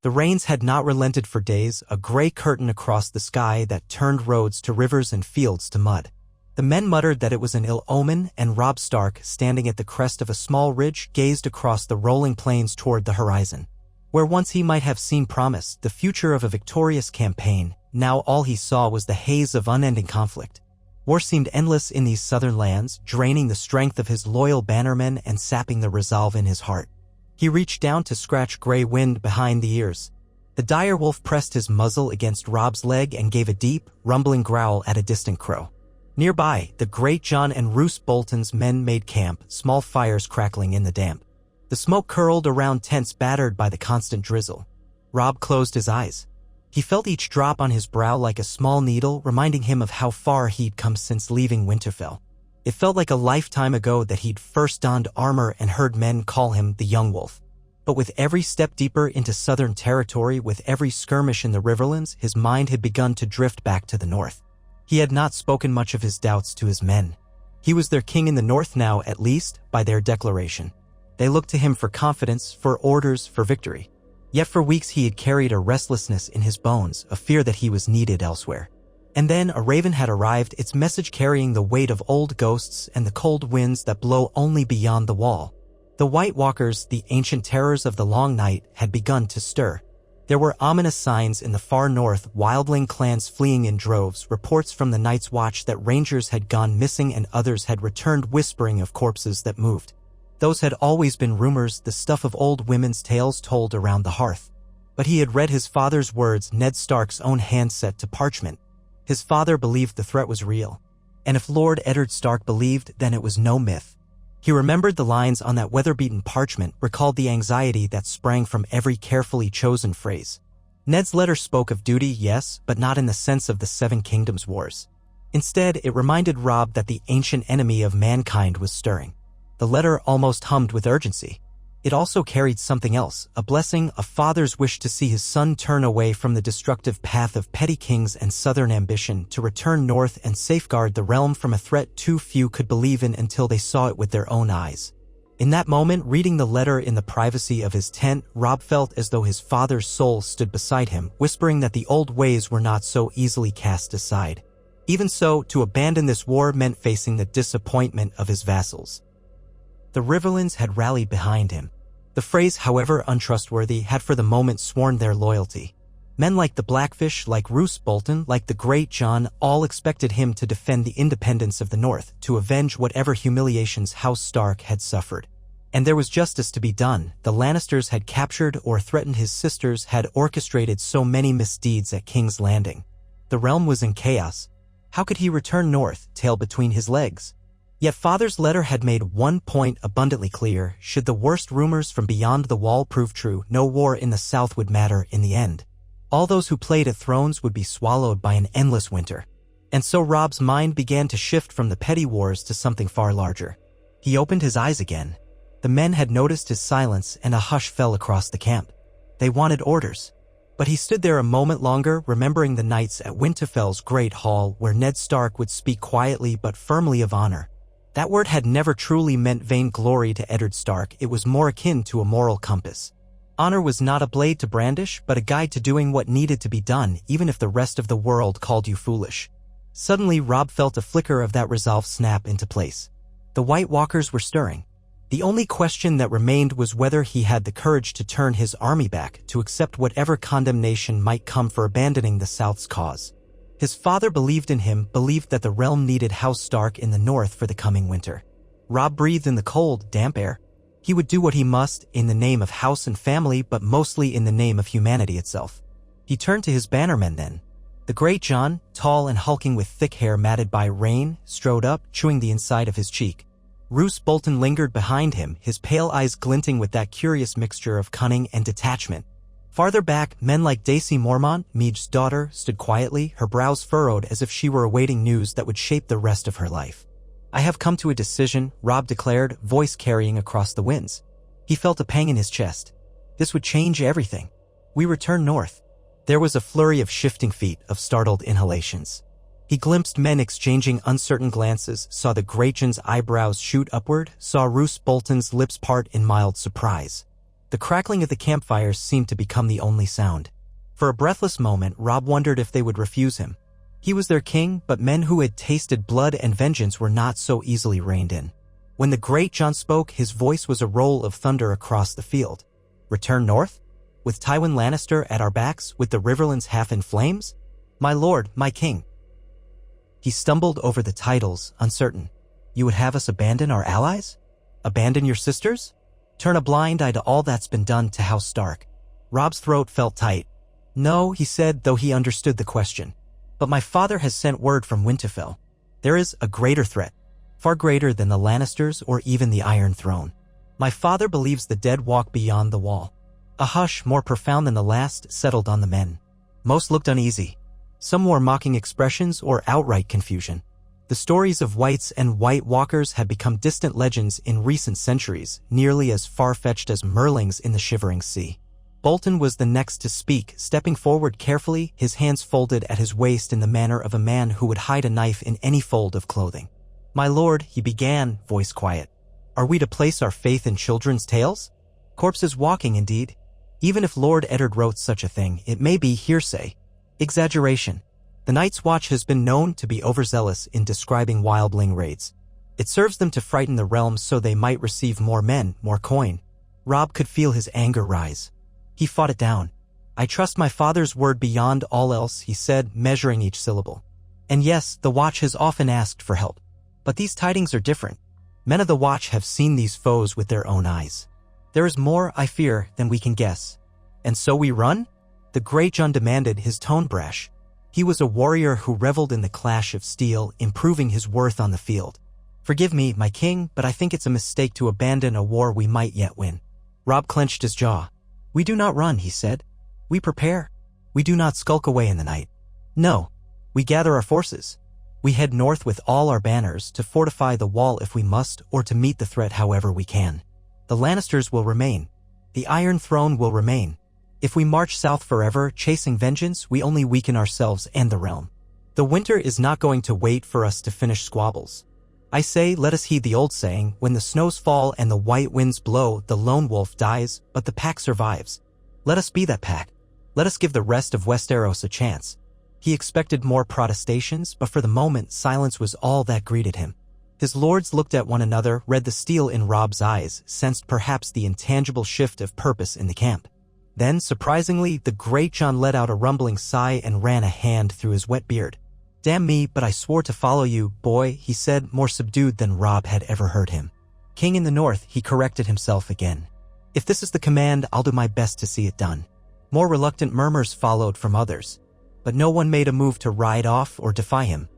The rains had not relented for days, a gray curtain across the sky that turned roads to rivers and fields to mud. The men muttered that it was an ill omen, and Robb Stark, standing at the crest of a small ridge, gazed across the rolling plains toward the horizon. Where once he might have seen promise, the future of a victorious campaign, now all he saw was the haze of unending conflict. War seemed endless in these southern lands, draining the strength of his loyal bannermen and sapping the resolve in his heart. He reached down to scratch gray wind behind the ears. The dire wolf pressed his muzzle against Robb's leg and gave a deep, rumbling growl at a distant crow. Nearby, the Great Jon and Roose Bolton's men made camp, small fires crackling in the damp. The smoke curled around tents battered by the constant drizzle. Robb closed his eyes. He felt each drop on his brow like a small needle, reminding him of how far he'd come since leaving Winterfell. It felt like a lifetime ago that he'd first donned armor and heard men call him the Young Wolf. But with every step deeper into southern territory, with every skirmish in the Riverlands, his mind had begun to drift back to the north. He had not spoken much of his doubts to his men. He was their king in the north now, at least, by their declaration. They looked to him for confidence, for orders, for victory. Yet for weeks he had carried a restlessness in his bones, a fear that he was needed elsewhere. And then a raven had arrived, its message carrying the weight of old ghosts and the cold winds that blow only beyond the wall. The White Walkers, the ancient terrors of the long night, had begun to stir. There were ominous signs in the far north, wildling clans fleeing in droves, reports from the Night's Watch that rangers had gone missing and others had returned whispering of corpses that moved. Those had always been rumors, the stuff of old women's tales told around the hearth. But he had read his father's words, Ned Stark's own hand set to parchment. His father believed the threat was real. And if Lord Eddard Stark believed, then it was no myth. He remembered the lines on that weather-beaten parchment, recalled the anxiety that sprang from every carefully chosen phrase. Ned's letter spoke of duty, yes, but not in the sense of the Seven Kingdoms Wars. Instead, it reminded Robb that the ancient enemy of mankind was stirring. The letter almost hummed with urgency. It also carried something else, a blessing, a father's wish to see his son turn away from the destructive path of petty kings and southern ambition, to return north and safeguard the realm from a threat too few could believe in until they saw it with their own eyes. In that moment, reading the letter in the privacy of his tent, Robb felt as though his father's soul stood beside him, whispering that the old ways were not so easily cast aside. Even so, to abandon this war meant facing the disappointment of his vassals. The Riverlands had rallied behind him. The phrase, however untrustworthy, had for the moment sworn their loyalty. Men like the Blackfish, like Roose Bolton, like the Great Jon, all expected him to defend the independence of the North, to avenge whatever humiliations House Stark had suffered. And there was justice to be done. The Lannisters had captured or threatened his sisters, had orchestrated so many misdeeds at King's Landing. The realm was in chaos. How could he return north, tail between his legs? Yet Father's letter had made one point abundantly clear: should the worst rumors from beyond the wall prove true, no war in the south would matter in the end. All those who played at thrones would be swallowed by an endless winter. And so Robb's mind began to shift from the petty wars to something far larger. He opened his eyes again. The men had noticed his silence, and a hush fell across the camp. They wanted orders. But he stood there a moment longer, remembering the nights at Winterfell's great hall, where Ned Stark would speak quietly but firmly of honor. That word had never truly meant vainglory to Eddard Stark. It was more akin to a moral compass. Honor was not a blade to brandish, but a guide to doing what needed to be done, even if the rest of the world called you foolish. Suddenly, Robb felt a flicker of that resolve snap into place. The White Walkers were stirring. The only question that remained was whether he had the courage to turn his army back, to accept whatever condemnation might come for abandoning the South's cause. His father believed in him, believed that the realm needed House Stark in the north for the coming winter. Robb breathed in the cold, damp air. He would do what he must, in the name of house and family, but mostly in the name of humanity itself. He turned to his bannermen then. The Great Jon, tall and hulking with thick hair matted by rain, strode up, chewing the inside of his cheek. Roose Bolton lingered behind him, his pale eyes glinting with that curious mixture of cunning and detachment. Farther back, men like Dacy Mormont, Mead's daughter, stood quietly, her brows furrowed as if she were awaiting news that would shape the rest of her life. "I have come to a decision," Robb declared, voice carrying across the winds. He felt a pang in his chest. This would change everything. We return north. There was a flurry of shifting feet, of startled inhalations. He glimpsed men exchanging uncertain glances, saw the Great Jon's eyebrows shoot upward, saw Roose Bolton's lips part in mild surprise. The crackling of the campfires seemed to become the only sound. For a breathless moment, Robb wondered if they would refuse him. He was their king, but men who had tasted blood and vengeance were not so easily reined in. When the great Jon spoke, his voice was a roll of thunder across the field. Return north? With Tywin Lannister at our backs, with the Riverlands half in flames? My lord, my king. He stumbled over the titles, uncertain. You would have us abandon our allies? Abandon your sisters? Turn a blind eye to all that's been done to House Stark? Robb's throat felt tight. No, he said, though he understood the question. But my father has sent word from Winterfell. There is a greater threat, far greater than the Lannisters or even the Iron Throne. My father believes the dead walk beyond the wall. A hush more profound than the last settled on the men. Most looked uneasy. Some wore mocking expressions or outright confusion. The stories of whites and white walkers had become distant legends in recent centuries, nearly as far-fetched as Merlings in the Shivering Sea. Bolton was the next to speak, stepping forward carefully, his hands folded at his waist in the manner of a man who would hide a knife in any fold of clothing. My lord, he began, voice quiet. Are we to place our faith in children's tales? Corpses walking, indeed. Even if Lord Eddard wrote such a thing, it may be hearsay. Exaggeration. The Night's Watch has been known to be overzealous in describing wildling raids. It serves them to frighten the realms so they might receive more men, more coin. Robb could feel his anger rise. He fought it down. I trust my father's word beyond all else, he said, measuring each syllable. And yes, the Watch has often asked for help. But these tidings are different. Men of the Watch have seen these foes with their own eyes. There is more, I fear, than we can guess. And so we run? The great Jon demanded, his tone brash. He was a warrior who reveled in the clash of steel, improving his worth on the field. Forgive me, my king, but I think it's a mistake to abandon a war we might yet win. Robb clenched his jaw. We do not run, he said. We prepare. We do not skulk away in the night. No, we gather our forces. We head north with all our banners to fortify the wall if we must, or to meet the threat however we can. The Lannisters will remain. The Iron Throne will remain. If we march south forever, chasing vengeance, we only weaken ourselves and the realm. The winter is not going to wait for us to finish squabbles. I say, let us heed the old saying, when the snows fall and the white winds blow, the lone wolf dies, but the pack survives. Let us be that pack. Let us give the rest of Westeros a chance. He expected more protestations, but for the moment, silence was all that greeted him. His lords looked at one another, read the steel in Robb's eyes, sensed perhaps the intangible shift of purpose in the camp. Then, surprisingly, the great Jon let out a rumbling sigh and ran a hand through his wet beard. Damn me, but I swore to follow you, boy, he said, more subdued than Robb had ever heard him. King in the north, he corrected himself again. If this is the command, I'll do my best to see it done. More reluctant murmurs followed from others, but no one made a move to ride off or defy him.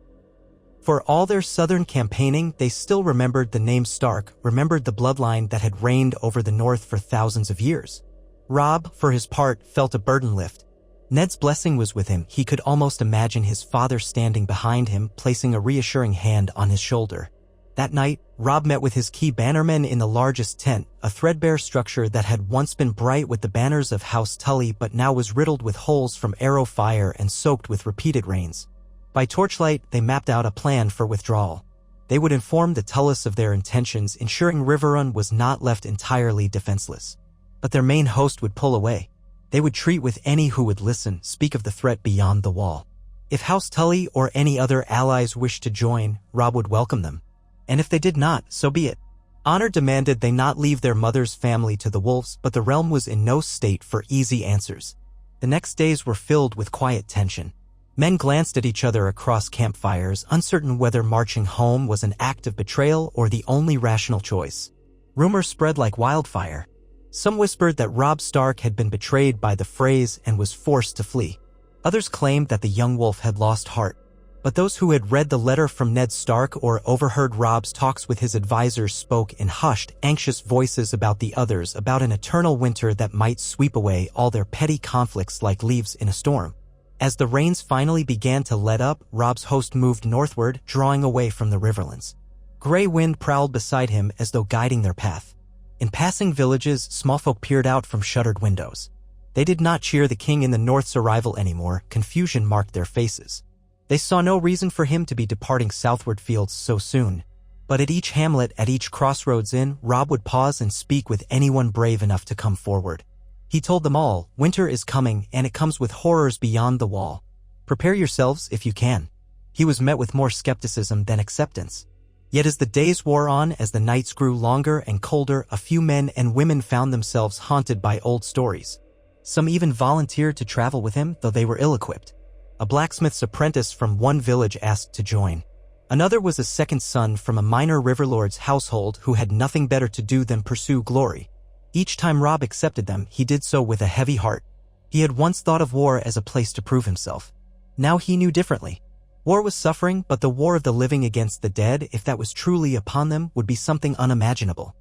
For all their southern campaigning, they still remembered the name Stark, remembered the bloodline that had reigned over the north for thousands of years. Robb, for his part, felt a burden lift. Ned's blessing was with him. He could almost imagine his father standing behind him, placing a reassuring hand on his shoulder. That night, Robb met with his key bannermen in the largest tent, a threadbare structure that had once been bright with the banners of House Tully but now was riddled with holes from arrow fire and soaked with repeated rains. By torchlight, they mapped out a plan for withdrawal. They would inform the Tullus of their intentions, ensuring Riverrun was not left entirely defenseless. But their main host would pull away. They would treat with any who would listen, speak of the threat beyond the wall. If House Tully or any other allies wished to join, Robb would welcome them. And if they did not, so be it. Honor demanded they not leave their mother's family to the wolves, but the realm was in no state for easy answers. The next days were filled with quiet tension. Men glanced at each other across campfires, uncertain whether marching home was an act of betrayal or the only rational choice. Rumors spread like wildfire. Some whispered that Robb Stark had been betrayed by the Freys and was forced to flee. Others claimed that the young wolf had lost heart. But those who had read the letter from Ned Stark or overheard Robb's talks with his advisors spoke in hushed, anxious voices about the others, about an eternal winter that might sweep away all their petty conflicts like leaves in a storm. As the rains finally began to let up, Robb's host moved northward, drawing away from the Riverlands. Gray wind prowled beside him as though guiding their path. In passing villages, small folk peered out from shuttered windows. They did not cheer the king in the north's arrival anymore. Confusion marked their faces. They saw no reason for him to be departing southward fields so soon. But at each hamlet, at each crossroads inn, Robb would pause and speak with anyone brave enough to come forward. He told them all, winter is coming and it comes with horrors beyond the wall. Prepare yourselves if you can. He was met with more skepticism than acceptance. Yet as the days wore on, as the nights grew longer and colder, a few men and women found themselves haunted by old stories. Some even volunteered to travel with him, though they were ill-equipped. A blacksmith's apprentice from one village asked to join. Another was a second son from a minor riverlord's household who had nothing better to do than pursue glory. Each time Robb accepted them, he did so with a heavy heart. He had once thought of war as a place to prove himself. Now he knew differently. War was suffering, but the war of the living against the dead, if that was truly upon them, would be something unimaginable.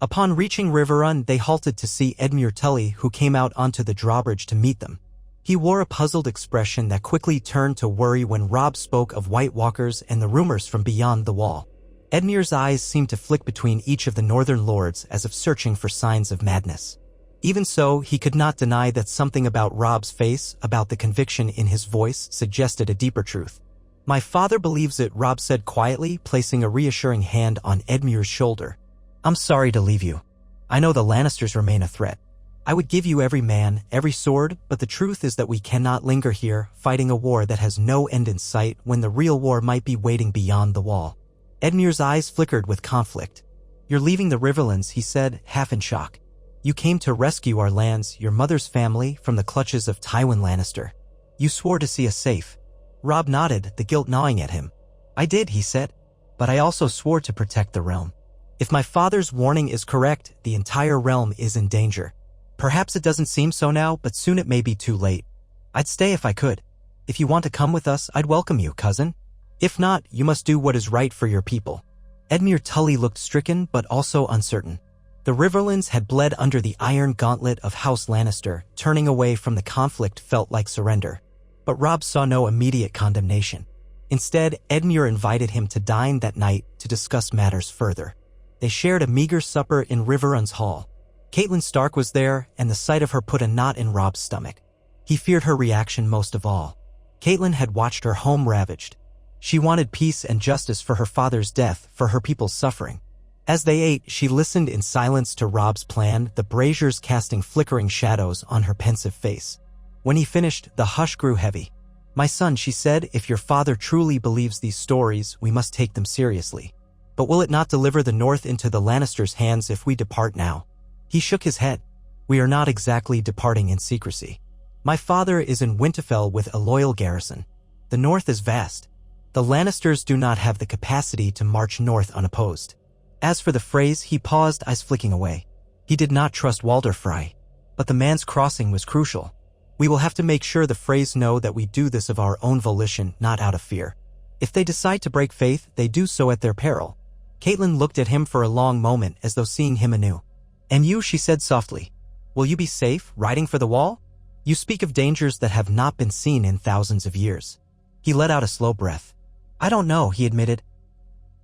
Upon reaching Riverrun, they halted to see Edmure Tully, who came out onto the drawbridge to meet them. He wore a puzzled expression that quickly turned to worry when Robb spoke of White Walkers and the rumors from beyond the wall. Edmure's eyes seemed to flick between each of the northern lords as if searching for signs of madness. Even so, he could not deny that something about Robb's face, about the conviction in his voice, suggested a deeper truth. "My father believes it," Robb said quietly, placing a reassuring hand on Edmure's shoulder. "I'm sorry to leave you. I know the Lannisters remain a threat. I would give you every man, every sword, but the truth is that we cannot linger here, fighting a war that has no end in sight when the real war might be waiting beyond the wall." Edmure's eyes flickered with conflict. "You're leaving the Riverlands," he said, half in shock. "You came to rescue our lands, your mother's family, from the clutches of Tywin Lannister. You swore to see us safe." Robb nodded, the guilt gnawing at him. "I did," he said, "but I also swore to protect the realm. If my father's warning is correct, the entire realm is in danger. Perhaps it doesn't seem so now, but soon it may be too late. I'd stay if I could. If you want to come with us, I'd welcome you, cousin. If not, you must do what is right for your people." Edmure Tully looked stricken but also uncertain. The Riverlands had bled under the iron gauntlet of House Lannister. Turning away from the conflict felt like surrender. But Robb saw no immediate condemnation. Instead, Edmure invited him to dine that night to discuss matters further. They shared a meager supper in Riverrun's hall. Catelyn Stark was there, and the sight of her put a knot in Robb's stomach. He feared her reaction most of all. Catelyn had watched her home ravaged. She wanted peace and justice for her father's death, for her people's suffering. As they ate, she listened in silence to Robb's plan, the braziers casting flickering shadows on her pensive face. When he finished, the hush grew heavy. "My son," she said, "if your father truly believes these stories, we must take them seriously. But will it not deliver the North into the Lannisters' hands if we depart now?" He shook his head. "We are not exactly departing in secrecy. My father is in Winterfell with a loyal garrison. The North is vast. The Lannisters do not have the capacity to march north unopposed." As for the phrase, he paused, eyes flicking away. He did not trust Walder Frey. But the man's crossing was crucial. "We will have to make sure the Freys know that we do this of our own volition, not out of fear. If they decide to break faith, they do so at their peril." Catelyn looked at him for a long moment as though seeing him anew. "And you," she said softly, "will you be safe, riding for the wall? You speak of dangers that have not been seen in thousands of years." He let out a slow breath. "I don't know," he admitted.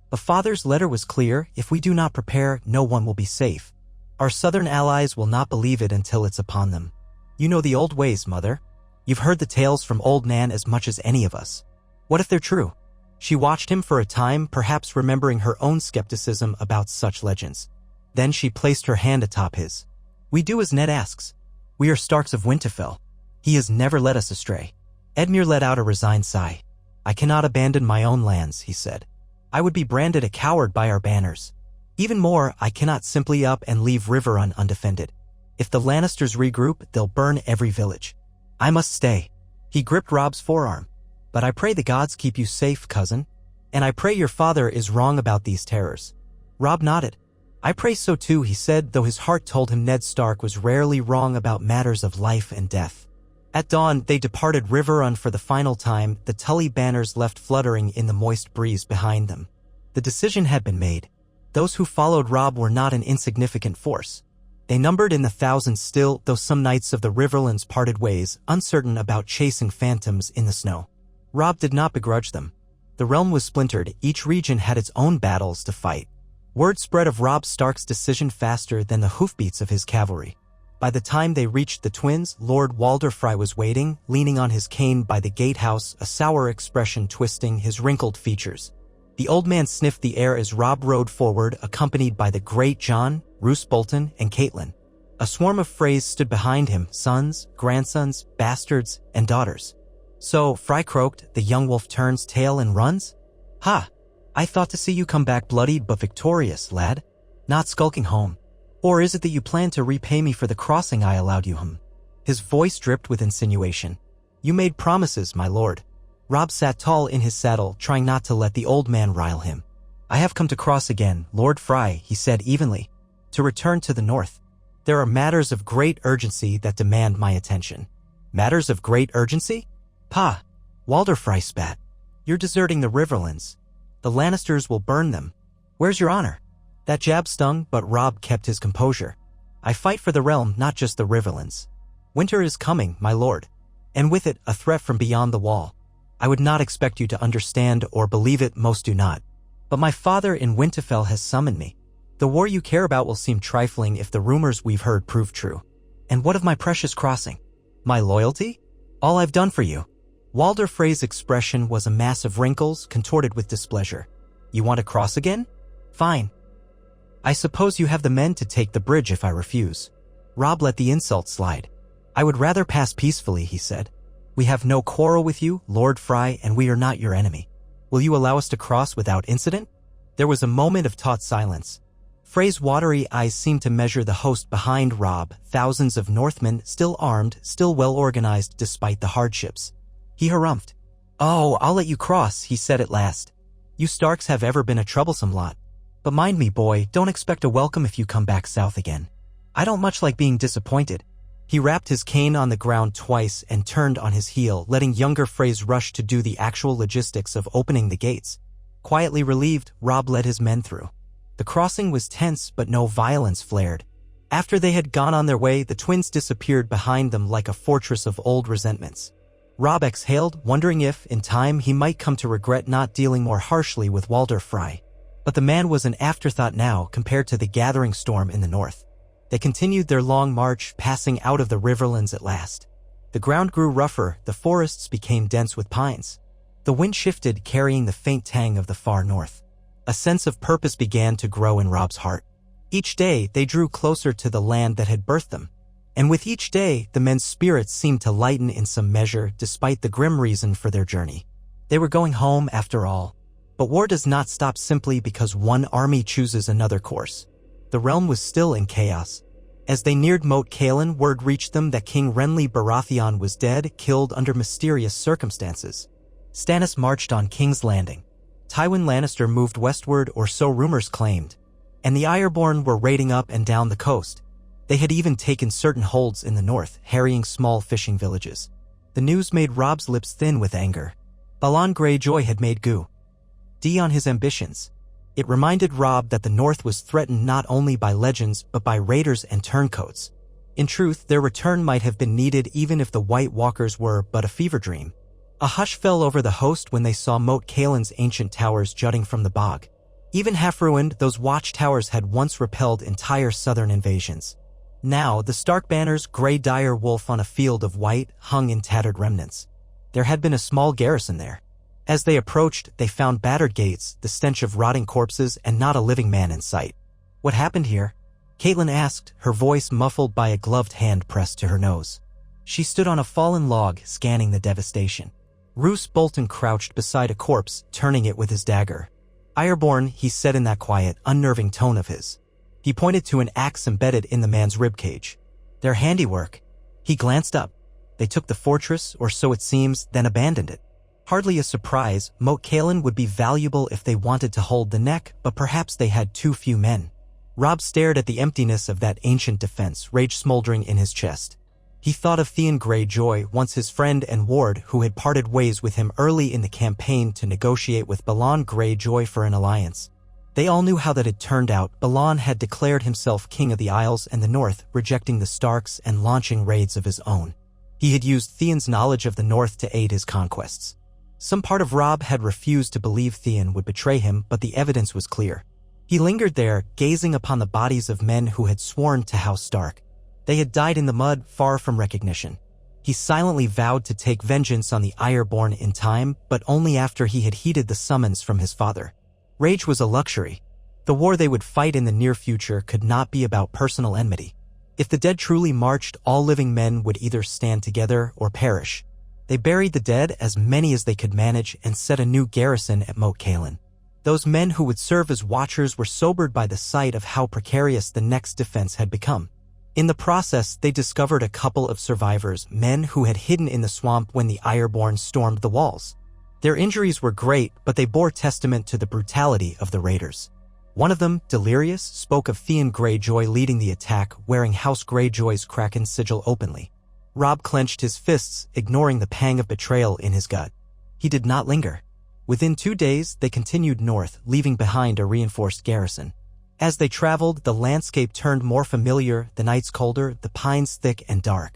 "The father's letter was clear. If we do not prepare, no one will be safe. Our southern allies will not believe it until it's upon them. You know the old ways, mother. You've heard the tales from old Nan as much as any of us. What if they're true?" She watched him for a time, perhaps remembering her own skepticism about such legends. Then she placed her hand atop his. "We do as Ned asks. We are Starks of Winterfell. He has never led us astray." Edmure let out a resigned sigh. "I cannot abandon my own lands," he said. "I would be branded a coward by our banners. Even more, I cannot simply up and leave Riverrun undefended. If the Lannisters regroup, they'll burn every village. I must stay." He gripped Robb's forearm. "But I pray the gods keep you safe, cousin. And I pray your father is wrong about these terrors." Robb nodded. "I pray so too," he said, though his heart told him Ned Stark was rarely wrong about matters of life and death. At dawn, they departed Riverrun for the final time, the Tully banners left fluttering in the moist breeze behind them. The decision had been made. Those who followed Robb were not an insignificant force. They numbered in the thousands still, though some knights of the Riverlands parted ways, uncertain about chasing phantoms in the snow. Robb did not begrudge them. The realm was splintered, each region had its own battles to fight. Word spread of Robb Stark's decision faster than the hoofbeats of his cavalry. By the time they reached the twins, Lord Walder Frey was waiting, leaning on his cane by the gatehouse, a sour expression twisting his wrinkled features. The old man sniffed the air as Robb rode forward, accompanied by the great Jon, Roose Bolton, and Catelyn. A swarm of Freys stood behind him, sons, grandsons, bastards, and daughters. So, Fry croaked, the young wolf turns tail and runs? Ha! I thought to see you come back bloodied but victorious, lad. Not skulking home. Or is it that you plan to repay me for the crossing I allowed you? His voice dripped with insinuation. You made promises, my lord. Robb sat tall in his saddle, trying not to let the old man rile him. I have come to cross again, Lord Fry, he said evenly. To return to the north. There are matters of great urgency that demand my attention. Matters of great urgency? Pa! Walder Fry spat. You're deserting the Riverlands. The Lannisters will burn them. Where's your honor? That jab stung, but Robb kept his composure. I fight for the realm, not just the Riverlands. Winter is coming, my lord. And with it, a threat from beyond the wall. I would not expect you to understand or believe it, most do not. But my father in Winterfell has summoned me. The war you care about will seem trifling if the rumors we've heard prove true. And what of my precious crossing? My loyalty? All I've done for you. Walder Frey's expression was a mass of wrinkles contorted with displeasure. You want to cross again? Fine. I suppose you have the men to take the bridge if I refuse. Robb let the insult slide. I would rather pass peacefully, he said. We have no quarrel with you, Lord Fry, and we are not your enemy. Will you allow us to cross without incident? There was a moment of taut silence. Frey's watery eyes seemed to measure the host behind Robb, thousands of Northmen, still armed, still well-organized despite the hardships. He harumphed. Oh, I'll let you cross, he said at last. You Starks have ever been a troublesome lot. But mind me, boy, don't expect a welcome if you come back south again. I don't much like being disappointed. He rapped his cane on the ground twice and turned on his heel, letting younger Freys rush to do the actual logistics of opening the gates. Quietly relieved, Robb led his men through. The crossing was tense, but no violence flared. After they had gone on their way, the twins disappeared behind them like a fortress of old resentments. Robb exhaled, wondering if, in time, he might come to regret not dealing more harshly with Walder Fry. But the man was an afterthought now compared to the gathering storm in the north. They continued their long march, passing out of the Riverlands at last. The ground grew rougher, the forests became dense with pines. The wind shifted, carrying the faint tang of the far north. A sense of purpose began to grow in Robb's heart. Each day, they drew closer to the land that had birthed them. And with each day, the men's spirits seemed to lighten in some measure, despite the grim reason for their journey. They were going home, after all. But war does not stop simply because one army chooses another course. The realm was still in chaos. As they neared Moat Cailin, word reached them that King Renly Baratheon was dead, killed under mysterious circumstances. Stannis marched on King's Landing. Tywin Lannister moved westward, or so rumors claimed. And the Ironborn were raiding up and down the coast. They had even taken certain holds in the north, harrying small fishing villages. The news made Robb's lips thin with anger. Balon Greyjoy had made good on his ambitions. It reminded Robb that the North was threatened not only by legends but by raiders and turncoats. In truth, their return might have been needed even if the White Walkers were but a fever dream. A hush fell over the host when they saw Moat Cailin's ancient towers jutting from the bog. Even half-ruined, those watchtowers had once repelled entire southern invasions. Now, the Stark banners, grey dire wolf on a field of white, hung in tattered remnants. There had been a small garrison there. As they approached, they found battered gates, the stench of rotting corpses, and not a living man in sight. What happened here? Catelyn asked, her voice muffled by a gloved hand pressed to her nose. She stood on a fallen log, scanning the devastation. Roose Bolton crouched beside a corpse, turning it with his dagger. Ironborn, he said in that quiet, unnerving tone of his. He pointed to an axe embedded in the man's ribcage. Their handiwork. He glanced up. They took the fortress, or so it seems, then abandoned it. Hardly a surprise, Moat Cailin would be valuable if they wanted to hold the neck, but perhaps they had too few men. Robb stared at the emptiness of that ancient defense, rage smoldering in his chest. He thought of Theon Greyjoy, once his friend and ward, who had parted ways with him early in the campaign to negotiate with Balon Greyjoy for an alliance. They all knew how that had turned out. Balon had declared himself king of the Isles and the North, rejecting the Starks and launching raids of his own. He had used Theon's knowledge of the North to aid his conquests. Some part of Robb had refused to believe Theon would betray him, but the evidence was clear. He lingered there, gazing upon the bodies of men who had sworn to House Stark. They had died in the mud, far from recognition. He silently vowed to take vengeance on the Ironborn in time, but only after he had heeded the summons from his father. Rage was a luxury. The war they would fight in the near future could not be about personal enmity. If the dead truly marched, all living men would either stand together or perish. They buried the dead, as many as they could manage, and set a new garrison at Moat Cailin. Those men who would serve as watchers were sobered by the sight of how precarious the next defense had become. In the process, they discovered a couple of survivors, men who had hidden in the swamp when the Ironborn stormed the walls. Their injuries were great, but they bore testament to the brutality of the raiders. One of them, Delirious, spoke of Theon Greyjoy leading the attack, wearing House Greyjoy's Kraken sigil openly. Robb clenched his fists, ignoring the pang of betrayal in his gut. He did not linger. Within 2 days, they continued north, leaving behind a reinforced garrison. As they traveled, the landscape turned more familiar, the nights colder, the pines thick and dark.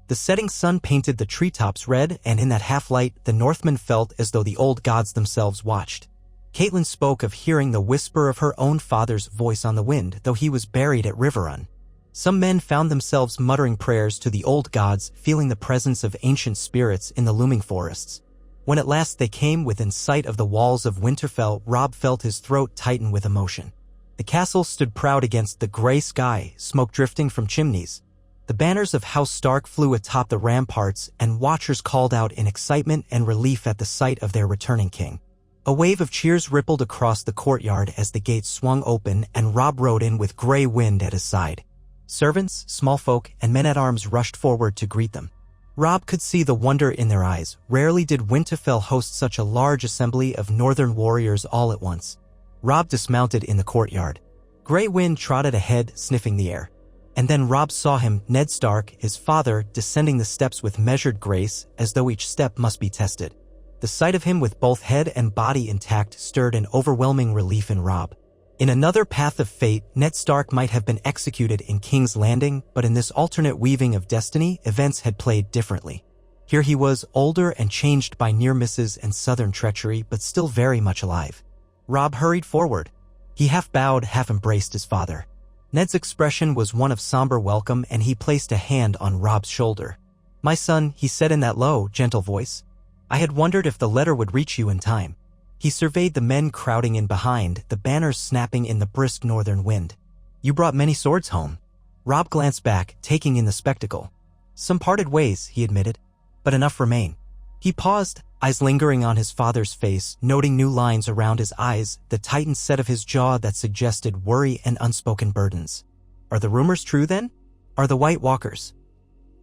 The setting sun painted the treetops red, and in that half-light, the Northmen felt as though the old gods themselves watched. Catelyn spoke of hearing the whisper of her own father's voice on the wind, though he was buried at Riverrun. Some men found themselves muttering prayers to the old gods, feeling the presence of ancient spirits in the looming forests. When at last they came within sight of the walls of Winterfell, Robb felt his throat tighten with emotion. The castle stood proud against the gray sky, smoke drifting from chimneys. The banners of House Stark flew atop the ramparts, and watchers called out in excitement and relief at the sight of their returning king. A wave of cheers rippled across the courtyard as the gates swung open and Robb rode in with Grey Wind at his side. Servants, small folk, and men-at-arms rushed forward to greet them. Robb could see the wonder in their eyes. Rarely did Winterfell host such a large assembly of northern warriors all at once. Robb dismounted in the courtyard. Grey Wind trotted ahead, sniffing the air. And then Robb saw him, Ned Stark, his father, descending the steps with measured grace, as though each step must be tested. The sight of him with both head and body intact stirred an overwhelming relief in Robb. In another path of fate, Ned Stark might have been executed in King's Landing, but in this alternate weaving of destiny, events had played differently. Here he was, older and changed by near misses and southern treachery, but still very much alive. Robb hurried forward. He half bowed, half embraced his father. Ned's expression was one of somber welcome, and he placed a hand on Robb's shoulder. "My son," he said in that low, gentle voice. "I had wondered if the letter would reach you in time." He surveyed the men crowding in behind, the banners snapping in the brisk northern wind. "You brought many swords home." Robb glanced back, taking in the spectacle. "Some parted ways," he admitted, "but enough remain." He paused, eyes lingering on his father's face, noting new lines around his eyes, the tightened set of his jaw that suggested worry and unspoken burdens. "Are the rumors true, then? Are the White Walkers?"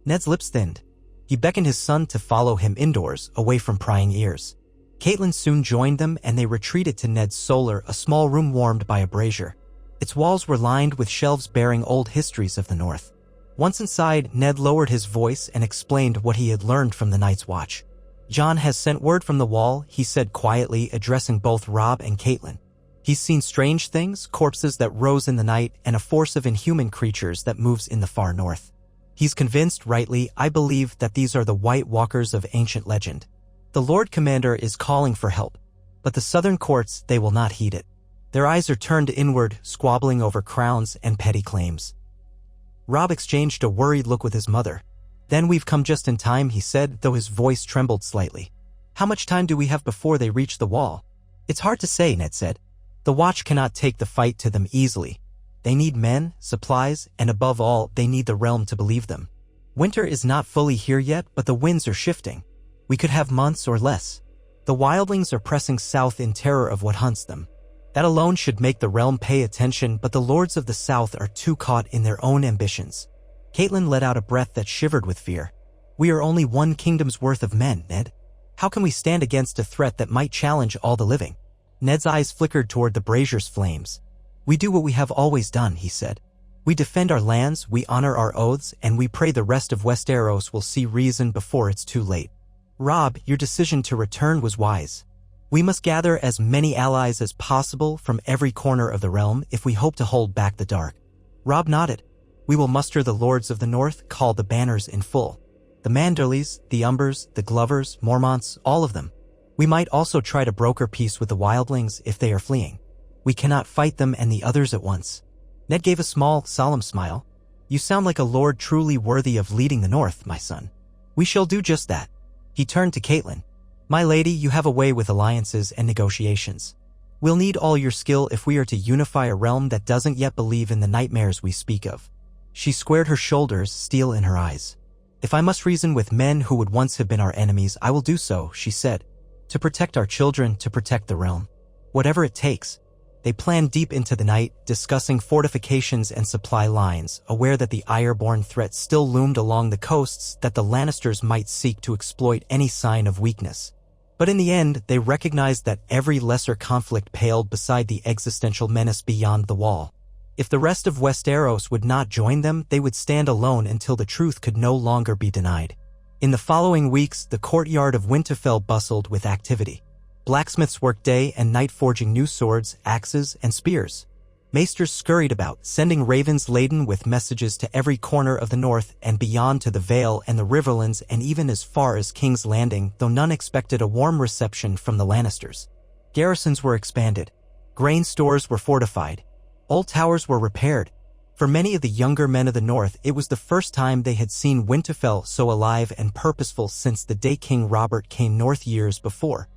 Ned's lips thinned. He beckoned his son to follow him indoors, away from prying ears. Catelyn soon joined them, and they retreated to Ned's solar, a small room warmed by a brazier. Its walls were lined with shelves bearing old histories of the North. Once inside, Ned lowered his voice and explained what he had learned from the Night's Watch. "Jon has sent word from the Wall," he said quietly, addressing both Robb and Catelyn. "He's seen strange things, corpses that rose in the night, and a force of inhuman creatures that moves in the far north. He's convinced, rightly, I believe, that these are the White Walkers of ancient legend. The Lord Commander is calling for help, but the southern courts, they will not heed it. Their eyes are turned inward, squabbling over crowns and petty claims." Robb exchanged a worried look with his mother. "Then we've come just in time," he said, though his voice trembled slightly. "How much time do we have before they reach the Wall?" "It's hard to say," Ned said. "The Watch cannot take the fight to them easily. They need men, supplies, and above all, they need the realm to believe them. Winter is not fully here yet, but the winds are shifting. We could have months or less. The wildlings are pressing south in terror of what hunts them. That alone should make the realm pay attention, but the lords of the south are too caught in their own ambitions." Catelyn let out a breath that shivered with fear. "We are only one kingdom's worth of men, Ned. How can we stand against a threat that might challenge all the living?" Ned's eyes flickered toward the brazier's flames. "We do what we have always done," he said. "We defend our lands, we honor our oaths, and we pray the rest of Westeros will see reason before it's too late. Robb, your decision to return was wise. We must gather as many allies as possible from every corner of the realm if we hope to hold back the dark." Robb nodded. "We will muster the lords of the north, call the banners in full. The Manderleys, the Umbers, the Glovers, Mormonts, all of them. We might also try to broker peace with the wildlings if they are fleeing. We cannot fight them and the others at once." Ned gave a small, solemn smile. "You sound like a lord truly worthy of leading the north, my son. We shall do just that." He turned to Catelyn. "My lady, you have a way with alliances and negotiations. We'll need all your skill if we are to unify a realm that doesn't yet believe in the nightmares we speak of." She squared her shoulders, steel in her eyes. "If I must reason with men who would once have been our enemies, I will do so," she said. "To protect our children, to protect the realm. Whatever it takes." They planned deep into the night, discussing fortifications and supply lines, aware that the Ironborn threat still loomed along the coasts, that the Lannisters might seek to exploit any sign of weakness. But in the end, they recognized that every lesser conflict paled beside the existential menace beyond the wall. If the rest of Westeros would not join them, they would stand alone until the truth could no longer be denied. In the following weeks, the courtyard of Winterfell bustled with activity. Blacksmiths worked day and night forging new swords, axes, and spears. Maesters scurried about, sending ravens laden with messages to every corner of the north and beyond to the Vale and the Riverlands and even as far as King's Landing, though none expected a warm reception from the Lannisters. Garrisons were expanded. Grain stores were fortified. Old towers were repaired. For many of the younger men of the north, it was the first time they had seen Winterfell so alive and purposeful since the day King Robert came north years before.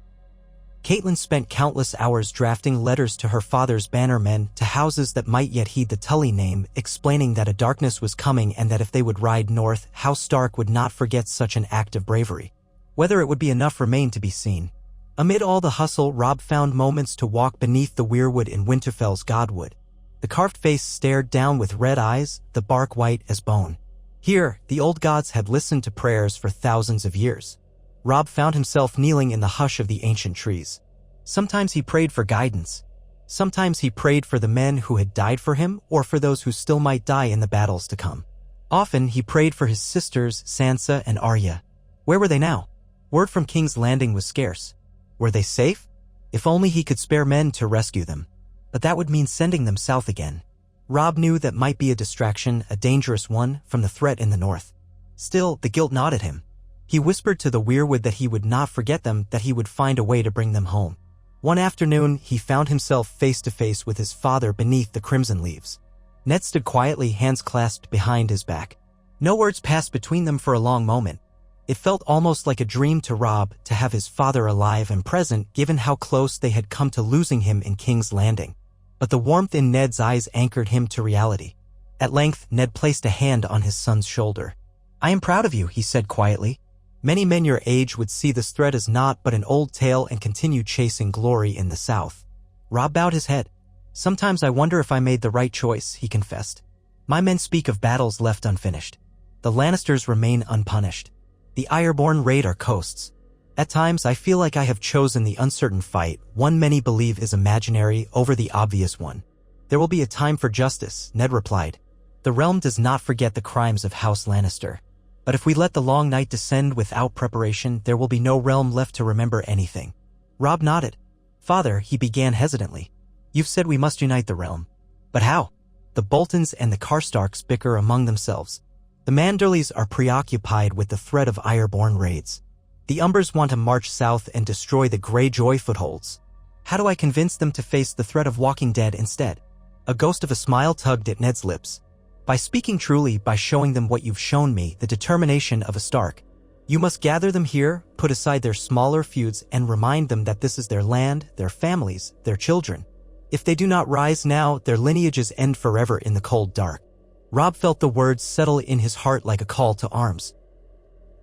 Catelyn spent countless hours drafting letters to her father's bannermen to houses that might yet heed the Tully name, explaining that a darkness was coming and that if they would ride north, House Stark would not forget such an act of bravery. Whether it would be enough remained to be seen. Amid all the hustle, Robb found moments to walk beneath the weirwood in Winterfell's Godwood. The carved face stared down with red eyes, the bark white as bone. Here, the old gods had listened to prayers for thousands of years. Robb found himself kneeling in the hush of the ancient trees. Sometimes he prayed for guidance. Sometimes he prayed for the men who had died for him or for those who still might die in the battles to come. Often he prayed for his sisters, Sansa and Arya. Where were they now? Word from King's Landing was scarce. Were they safe? If only he could spare men to rescue them. But that would mean sending them south again. Robb knew that might be a distraction, a dangerous one, from the threat in the north. Still, the guilt gnawed at him. He whispered to the weirwood that he would not forget them, that he would find a way to bring them home. One afternoon, he found himself face to face with his father beneath the crimson leaves. Ned stood quietly, hands clasped behind his back. No words passed between them for a long moment. It felt almost like a dream to Robb to have his father alive and present, given how close they had come to losing him in King's Landing. But the warmth in Ned's eyes anchored him to reality. At length, Ned placed a hand on his son's shoulder. "I am proud of you," he said quietly. "Many men your age would see this threat as naught but an old tale and continue chasing glory in the south." Robb bowed his head. "Sometimes I wonder if I made the right choice," he confessed. "My men speak of battles left unfinished. The Lannisters remain unpunished. The Ironborn raid our coasts. At times I feel like I have chosen the uncertain fight, one many believe is imaginary, over the obvious one." "There will be a time for justice," Ned replied. "The realm does not forget the crimes of House Lannister. But if we let the long night descend without preparation, there will be no realm left to remember anything." Robb nodded. "Father," he began hesitantly, "you've said we must unite the realm. But how? The Boltons and the Karstarks bicker among themselves. The Manderleys are preoccupied with the threat of Ironborn raids. The Umbers want to march south and destroy the Greyjoy footholds. How do I convince them to face the threat of Walking Dead instead?" A ghost of a smile tugged at Ned's lips. "By speaking truly, by showing them what you've shown me, the determination of a Stark. You must gather them here, put aside their smaller feuds, and remind them that this is their land, their families, their children. If they do not rise now, their lineages end forever in the cold dark." Robb felt the words settle in his heart like a call to arms.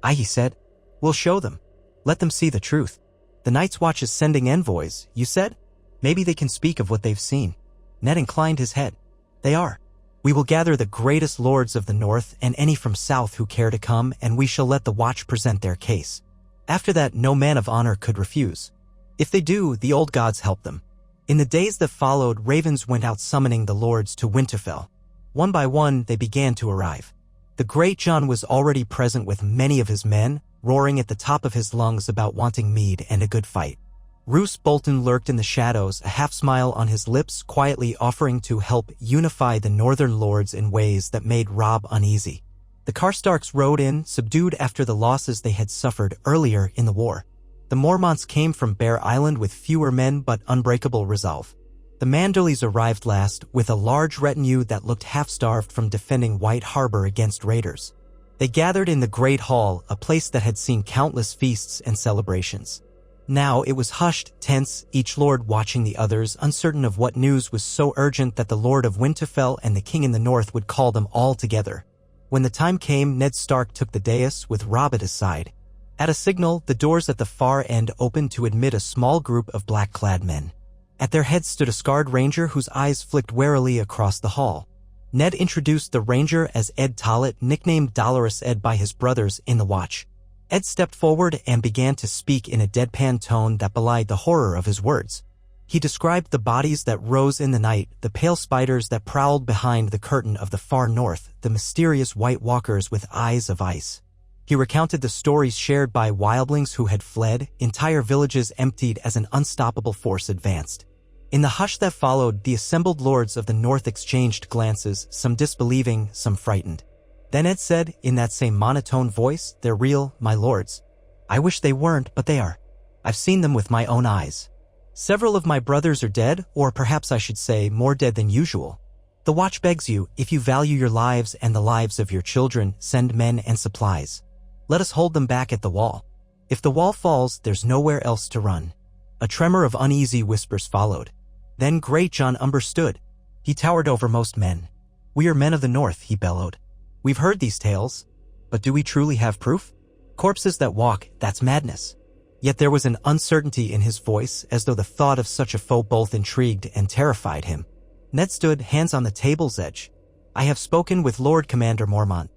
"Aye," he said. "We'll show them. Let them see the truth. The Night's Watch is sending envoys, you said? Maybe they can speak of what they've seen." Ned inclined his head. "They are. We will gather the greatest lords of the north and any from south who care to come, and we shall let the Watch present their case. After that, no man of honor could refuse. If they do, the old gods help them." In the days that followed, ravens went out summoning the lords to Winterfell. One by one, they began to arrive. The Great John was already present with many of his men, roaring at the top of his lungs about wanting mead and a good fight. Roose Bolton lurked in the shadows, a half-smile on his lips, quietly offering to help unify the northern lords in ways that made Robb uneasy. The Karstarks rode in, subdued after the losses they had suffered earlier in the war. The Mormonts came from Bear Island with fewer men but unbreakable resolve. The Manderleys arrived last, with a large retinue that looked half-starved from defending White Harbor against raiders. They gathered in the Great Hall, a place that had seen countless feasts and celebrations. Now it was hushed, tense, each lord watching the others, uncertain of what news was so urgent that the Lord of Winterfell and the king in the north would call them all together. When the time came, Ned Stark took the dais with Robb at his side. At a signal, the doors at the far end opened to admit a small group of black-clad men. At their head stood a scarred ranger whose eyes flicked warily across the hall. Ned introduced the ranger as Ed Tollett, nicknamed Dolorous Ed by his brothers in the watch. Ed stepped forward and began to speak in a deadpan tone that belied the horror of his words. He described the bodies that rose in the night, the pale spiders that prowled behind the curtain of the far north, the mysterious white walkers with eyes of ice. He recounted the stories shared by wildlings who had fled, entire villages emptied as an unstoppable force advanced. In the hush that followed, the assembled lords of the north exchanged glances, some disbelieving, some frightened. Then Ed said, in that same monotone voice, "They're real, my lords. I wish they weren't, but they are. I've seen them with my own eyes. Several of my brothers are dead, or perhaps I should say more dead than usual. The watch begs you, if you value your lives and the lives of your children, send men and supplies. Let us hold them back at the wall. If the wall falls, there's nowhere else to run." A tremor of uneasy whispers followed. Then Great John Umber stood. He towered over most men. "We are men of the north," he bellowed. "We've heard these tales, but do we truly have proof? Corpses that walk, that's madness." Yet there was an uncertainty in his voice, as though the thought of such a foe both intrigued and terrified him. Ned stood, hands on the table's edge. "I have spoken with Lord Commander Mormont.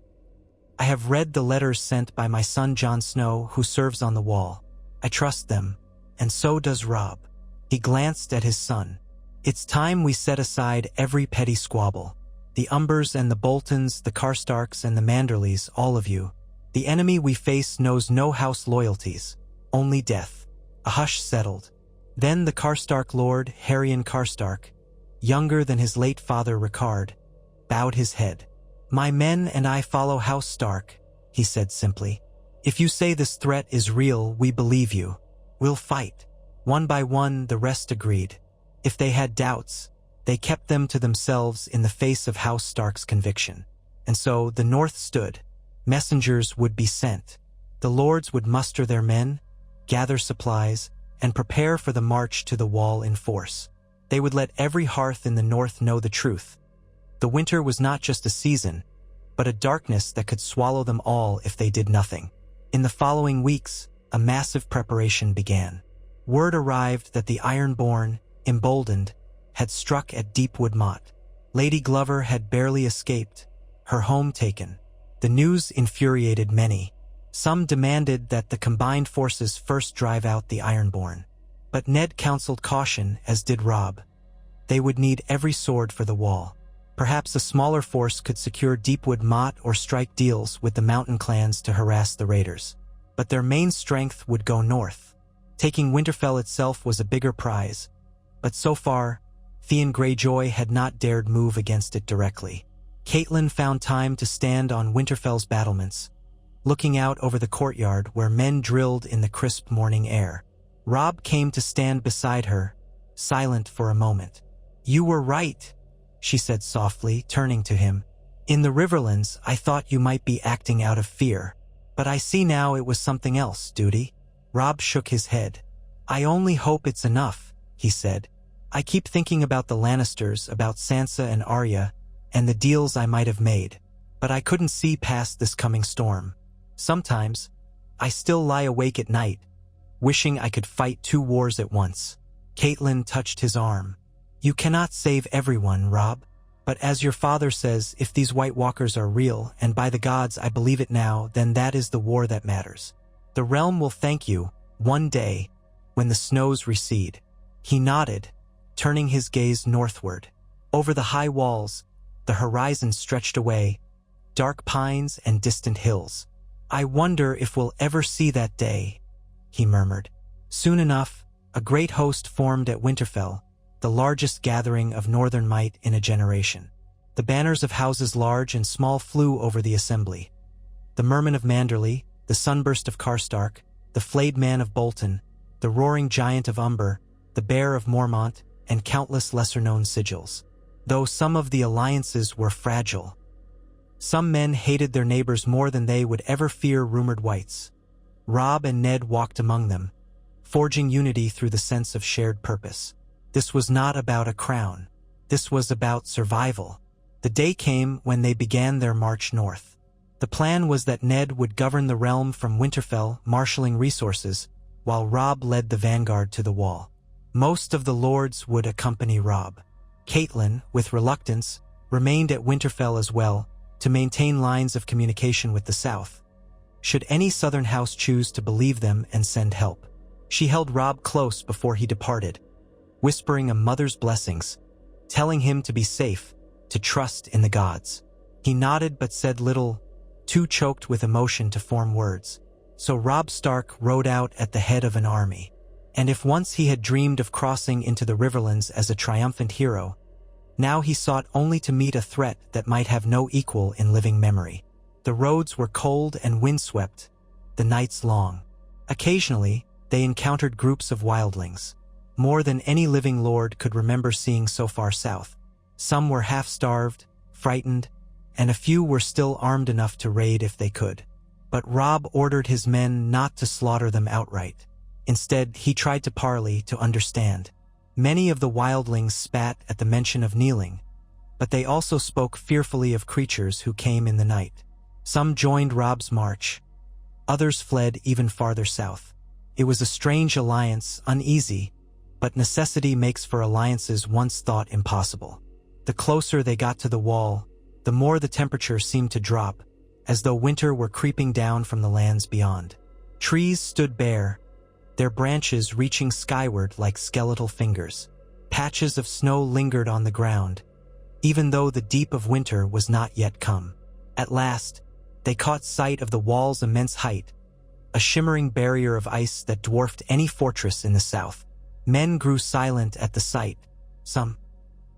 I have read the letters sent by my son Jon Snow, who serves on the wall. I trust them, and so does Robb." He glanced at his son. "It's time we set aside every petty squabble. The Umbers and the Boltons, the Karstarks and the Manderleys, all of you. The enemy we face knows no house loyalties, only death." A hush settled. Then the Karstark lord, Harrion Karstark, younger than his late father Rickard, bowed his head. "My men and I follow House Stark," he said simply. "If you say this threat is real, we believe you. We'll fight." One by one, the rest agreed. If they had doubts, they kept them to themselves in the face of House Stark's conviction. And so the North stood. Messengers would be sent. The lords would muster their men, gather supplies, and prepare for the march to the wall in force. They would let every hearth in the North know the truth. The winter was not just a season, but a darkness that could swallow them all if they did nothing. In the following weeks, a massive preparation began. Word arrived that the Ironborn, emboldened, had struck at Deepwood Moat. Lady Glover had barely escaped, her home taken. The news infuriated many. Some demanded that the combined forces first drive out the Ironborn. But Ned counseled caution, as did Robb. They would need every sword for the wall. Perhaps a smaller force could secure Deepwood Moat or strike deals with the mountain clans to harass the raiders. But their main strength would go north. Taking Winterfell itself was a bigger prize. But so far, Theon Greyjoy had not dared move against it directly. Catelyn found time to stand on Winterfell's battlements, looking out over the courtyard where men drilled in the crisp morning air. Robb came to stand beside her, silent for a moment. "You were right," she said softly, turning to him. "In the Riverlands, I thought you might be acting out of fear. But I see now it was something else, duty." Robb shook his head. "I only hope it's enough," he said. "I keep thinking about the Lannisters, about Sansa and Arya, and the deals I might have made. But I couldn't see past this coming storm. Sometimes, I still lie awake at night, wishing I could fight 2 wars at once." Catelyn touched his arm. "You cannot save everyone, Robb. But as your father says, if these White Walkers are real, and by the gods I believe it now, then that is the war that matters. The realm will thank you, one day, when the snows recede." He nodded, turning his gaze northward. Over the high walls, the horizon stretched away, dark pines and distant hills. "I wonder if we'll ever see that day," he murmured. Soon enough, a great host formed at Winterfell, the largest gathering of northern might in a generation. The banners of houses large and small flew over the assembly. The Merman of Manderley, the Sunburst of Karstark, the Flayed Man of Bolton, the Roaring Giant of Umber, the Bear of Mormont, and countless lesser-known sigils. Though some of the alliances were fragile. Some men hated their neighbors more than they would ever fear rumored whites. Robb and Ned walked among them, forging unity through the sense of shared purpose. This was not about a crown. This was about survival. The day came when they began their march north. The plan was that Ned would govern the realm from Winterfell, marshaling resources, while Robb led the vanguard to the wall. Most of the lords would accompany Robb. Caitlin, with reluctance, remained at Winterfell as well, to maintain lines of communication with the south. Should any southern house choose to believe them and send help. She held Robb close before he departed, whispering a mother's blessings, telling him to be safe, to trust in the gods. He nodded but said little, too choked with emotion to form words. So Robb Stark rode out at the head of an army. And if once he had dreamed of crossing into the Riverlands as a triumphant hero, now he sought only to meet a threat that might have no equal in living memory. The roads were cold and windswept, the nights long. Occasionally, they encountered groups of wildlings, more than any living lord could remember seeing so far south. Some were half-starved, frightened, and a few were still armed enough to raid if they could. But Robb ordered his men not to slaughter them outright. Instead, he tried to parley, to understand. Many of the wildlings spat at the mention of kneeling, but they also spoke fearfully of creatures who came in the night. Some joined Robb's march. Others fled even farther south. It was a strange alliance, uneasy, but necessity makes for alliances once thought impossible. The closer they got to the wall, the more the temperature seemed to drop, as though winter were creeping down from the lands beyond. Trees stood bare, their branches reaching skyward like skeletal fingers. Patches of snow lingered on the ground, even though the deep of winter was not yet come. At last, they caught sight of the wall's immense height, a shimmering barrier of ice that dwarfed any fortress in the south. Men grew silent at the sight. Some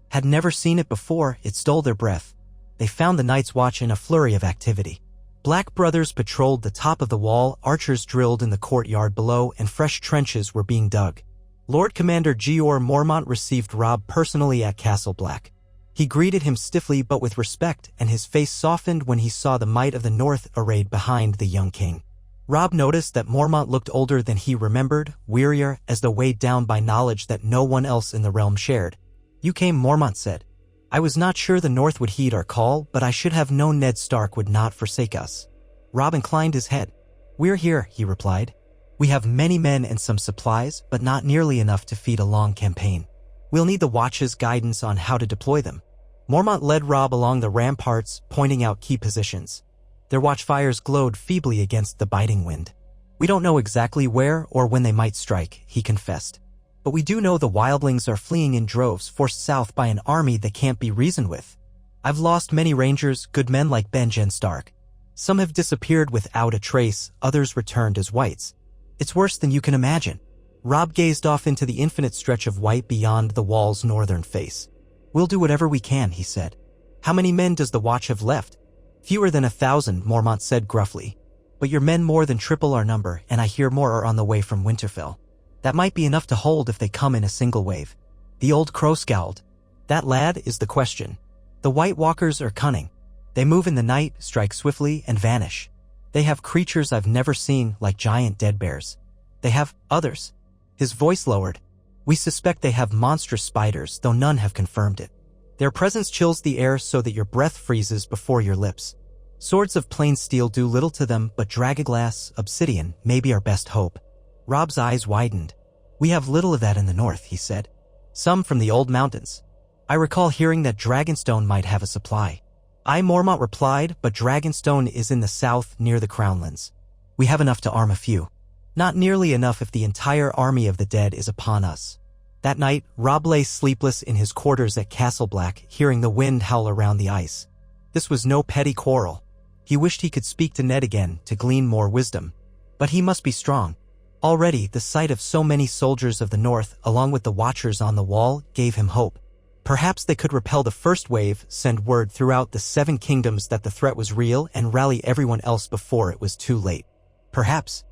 had never seen it before. It stole their breath. They found the Night's Watch in a flurry of activity. Black brothers patrolled the top of the wall, archers drilled in the courtyard below, and fresh trenches were being dug. Lord Commander Jeor Mormont received Robb personally at Castle Black. He greeted him stiffly but with respect, and his face softened when he saw the might of the North arrayed behind the young king. Robb noticed that Mormont looked older than he remembered, wearier, as though weighed down by knowledge that no one else in the realm shared. "You came," Mormont said. "I was not sure the North would heed our call, but I should have known Ned Stark would not forsake us." Robb inclined his head. "We're here," he replied. "We have many men and some supplies, but not nearly enough to feed a long campaign. We'll need the Watch's guidance on how to deploy them." Mormont led Robb along the ramparts, pointing out key positions. Their watchfires glowed feebly against the biting wind. "We don't know exactly where or when they might strike," he confessed. "But we do know the wildlings are fleeing in droves, forced south by an army that can't be reasoned with. I've lost many rangers, good men like Benjen Stark. Some have disappeared without a trace, others returned as whites. It's worse than you can imagine." Robb gazed off into the infinite stretch of white beyond the wall's northern face. "We'll do whatever we can," he said. "How many men does the Watch have left?" "Fewer than 1,000, Mormont said gruffly. "But your men more than triple our number, and I hear more are on the way from Winterfell. That might be enough to hold if they come in a single wave." The old crow scowled. "That, lad, is the question. The White Walkers are cunning. They move in the night, strike swiftly, and vanish. They have creatures I've never seen, like giant dead bears. They have others." His voice lowered. "We suspect they have monstrous spiders, though none have confirmed it. Their presence chills the air so that your breath freezes before your lips. Swords of plain steel do little to them, but dragonglass, obsidian, may be our best hope." Robb's eyes widened. "We have little of that in the north," he said. "Some from the old mountains. I recall hearing that Dragonstone might have a supply." Mormont replied, "But Dragonstone is in the south near the Crownlands. We have enough to arm a few. Not nearly enough if the entire army of the dead is upon us." That night, Robb lay sleepless in his quarters at Castle Black, hearing the wind howl around the ice. This was no petty quarrel. He wished he could speak to Ned again to glean more wisdom. But he must be strong. Already, the sight of so many soldiers of the North, along with the Watchers on the wall, gave him hope. Perhaps they could repel the first wave, send word throughout the 7 kingdoms that the threat was real, and rally everyone else before it was too late. Perhaps.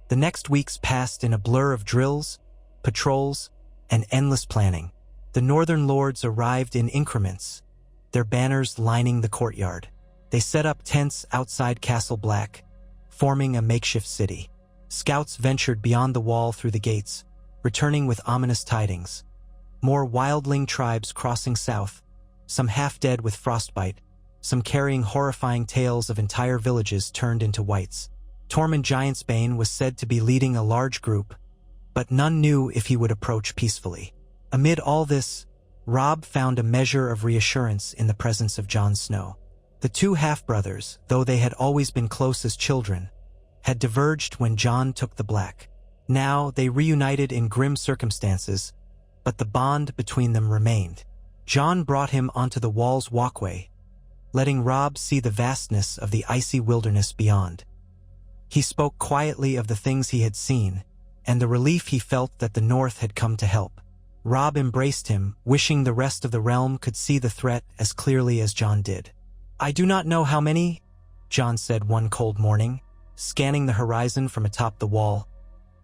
The next weeks passed in a blur of drills, patrols, and endless planning. The northern lords arrived in increments, their banners lining the courtyard. They set up tents outside Castle Black, forming a makeshift city. Scouts ventured beyond the wall through the gates, returning with ominous tidings. More wildling tribes crossing south, some half-dead with frostbite, some carrying horrifying tales of entire villages turned into whites. Tormund Giantsbane was said to be leading a large group, but none knew if he would approach peacefully. Amid all this, Robb found a measure of reassurance in the presence of Jon Snow. The two half-brothers, though they had always been close as children, had diverged when Jon took the Black. Now they reunited in grim circumstances, but the bond between them remained. Jon brought him onto the wall's walkway, letting Robb see the vastness of the icy wilderness beyond. He spoke quietly of the things he had seen, and the relief he felt that the North had come to help. Robb embraced him, wishing the rest of the realm could see the threat as clearly as Jon did. "I do not know how many," Jon said one cold morning, scanning the horizon from atop the wall.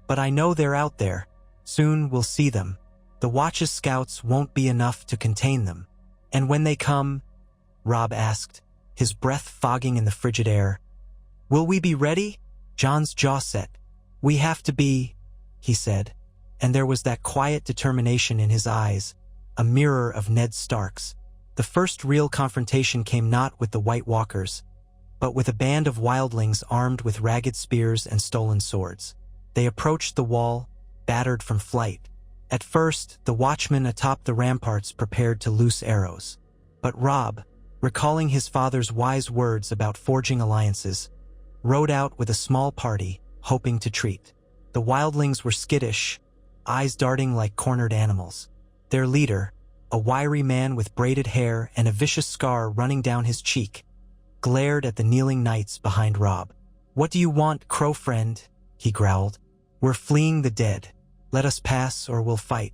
"But I know they're out there. Soon we'll see them. The Watch's scouts won't be enough to contain them. And when they come," Robb asked, his breath fogging in the frigid air, "will we be ready?" Jon's jaw set. "We have to be," he said, and there was that quiet determination in his eyes, a mirror of Ned Stark's. The first real confrontation came not with the White Walkers, but with a band of wildlings armed with ragged spears and stolen swords. They approached the wall, battered from flight. At first, the watchmen atop the ramparts prepared to loose arrows. But Robb, recalling his father's wise words about forging alliances, rode out with a small party, hoping to treat. The wildlings were skittish, eyes darting like cornered animals. Their leader, a wiry man with braided hair and a vicious scar running down his cheek, glared at the kneeling knights behind Robb. "What do you want, crow friend?" he growled. "We're fleeing the dead. Let us pass or we'll fight.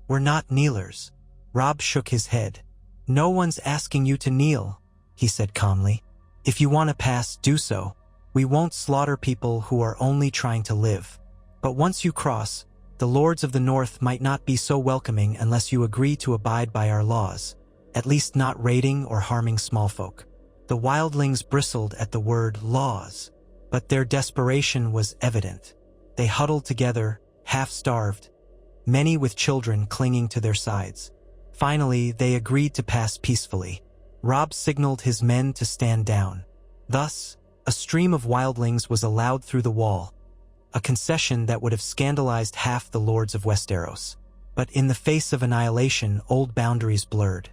We're not kneelers." Robb shook his head. "No one's asking you to kneel," he said calmly. "If you want to pass, do so. We won't slaughter people who are only trying to live. But once you cross, the lords of the North might not be so welcoming unless you agree to abide by our laws, at least not raiding or harming small folk." The wildlings bristled at the word laws, but their desperation was evident. They huddled together, half-starved, many with children clinging to their sides. Finally, they agreed to pass peacefully. Robb signaled his men to stand down. Thus, a stream of wildlings was allowed through the wall, a concession that would have scandalized half the lords of Westeros. But in the face of annihilation, old boundaries blurred.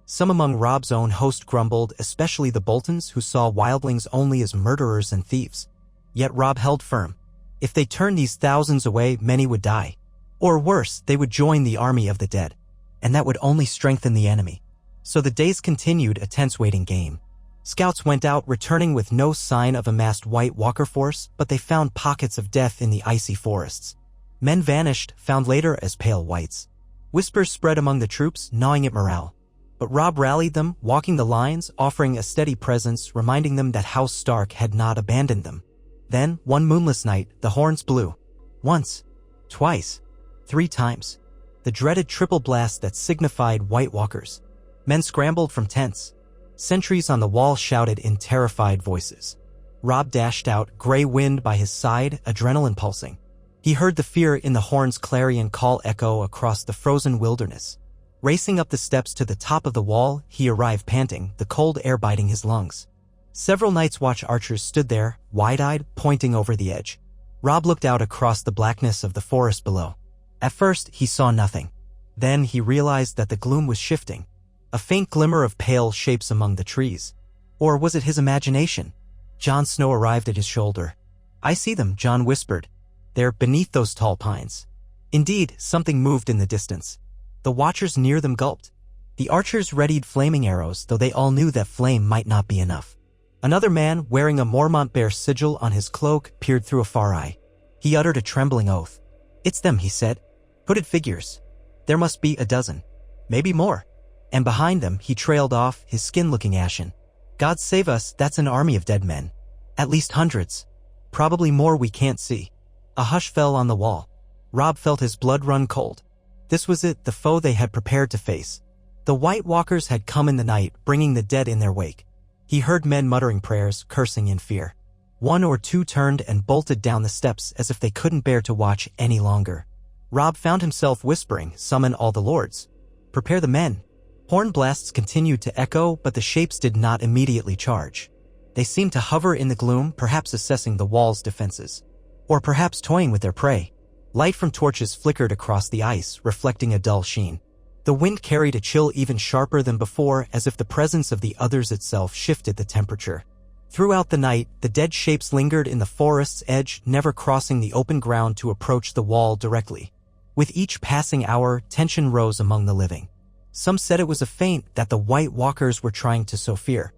Some among Robb's own host grumbled, especially the Boltons, who saw wildlings only as murderers and thieves. Yet Robb held firm. If they turned these thousands away, many would die. Or worse, they would join the army of the dead, and that would only strengthen the enemy. So the days continued a tense waiting game. Scouts went out, returning with no sign of a massed White Walker force, but they found pockets of death in the icy forests. Men vanished, found later as pale whites. Whispers spread among the troops, gnawing at morale. But Robb rallied them, walking the lines, offering a steady presence, reminding them that House Stark had not abandoned them. Then, one moonless night, the horns blew. Once, twice, 3 times. The dreaded triple blast that signified White Walkers. Men scrambled from tents. Sentries on the wall shouted in terrified voices. Robb dashed out, gray wind by his side, adrenaline pulsing. He heard the fear in the horn's clarion call echo across the frozen wilderness. Racing up the steps to the top of the wall, he arrived panting, the cold air biting his lungs. Several Night's Watch archers stood there, wide-eyed, pointing over the edge. Robb looked out across the blackness of the forest below. At first, he saw nothing. Then he realized that the gloom was shifting. A faint glimmer of pale shapes among the trees. Or was it his imagination? Jon Snow arrived at his shoulder. "I see them," Jon whispered. "They're beneath those tall pines." Indeed, something moved in the distance. The watchers near them gulped. The archers readied flaming arrows, though they all knew that flame might not be enough. Another man, wearing a Mormont bear sigil on his cloak, peered through a far eye. He uttered a trembling oath. "It's them," he said. "Hooded figures. There must be a dozen. Maybe more." And behind them, he trailed off, his skin looking ashen. "God save us, that's an army of dead men. At least hundreds. Probably more we can't see." A hush fell on the wall. Robb felt his blood run cold. This was it, the foe they had prepared to face. The White Walkers had come in the night, bringing the dead in their wake. He heard men muttering prayers, cursing in fear. One or two turned and bolted down the steps as if they couldn't bear to watch any longer. Robb found himself whispering, "Summon all the lords. Prepare the men." Horn blasts continued to echo, but the shapes did not immediately charge. They seemed to hover in the gloom, perhaps assessing the wall's defenses. Or perhaps toying with their prey. Light from torches flickered across the ice, reflecting a dull sheen. The wind carried a chill even sharper than before, as if the presence of the others itself shifted the temperature. Throughout the night, the dead shapes lingered in the forest's edge, never crossing the open ground to approach the wall directly. With each passing hour, tension rose among the living. Some said it was a feint, that the White Walkers were trying to sow fear.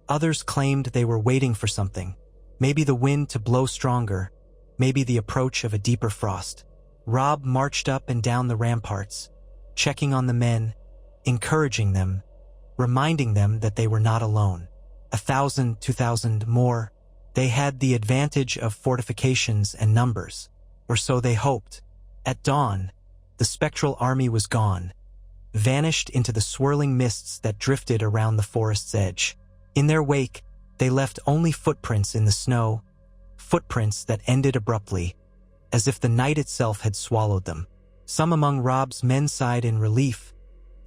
Others claimed they were waiting for something. Maybe the wind to blow stronger. Maybe the approach of a deeper frost. Robb marched up and down the ramparts, checking on the men, encouraging them, reminding them that they were not alone. 1,000, 2,000 more. They had the advantage of fortifications and numbers, or so they hoped. At dawn, the spectral army was gone, vanished into the swirling mists that drifted around the forest's edge. In their wake, they left only footprints in the snow, footprints that ended abruptly, as if the night itself had swallowed them. Some among Robb's men sighed in relief,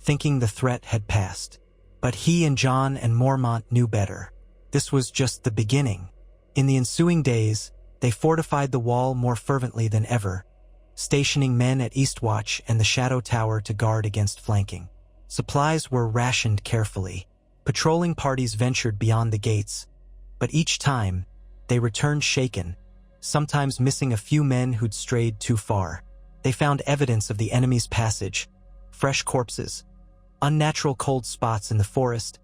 thinking the threat had passed. But he and Jon and Mormont knew better. This was just the beginning. In the ensuing days, they fortified the wall more fervently than ever, stationing men at Eastwatch and the Shadow Tower to guard against flanking. Supplies were rationed carefully. Patrolling parties ventured beyond the gates, but each time, they returned shaken, sometimes missing a few men who'd strayed too far. They found evidence of the enemy's passage, fresh corpses, unnatural cold spots in the forest,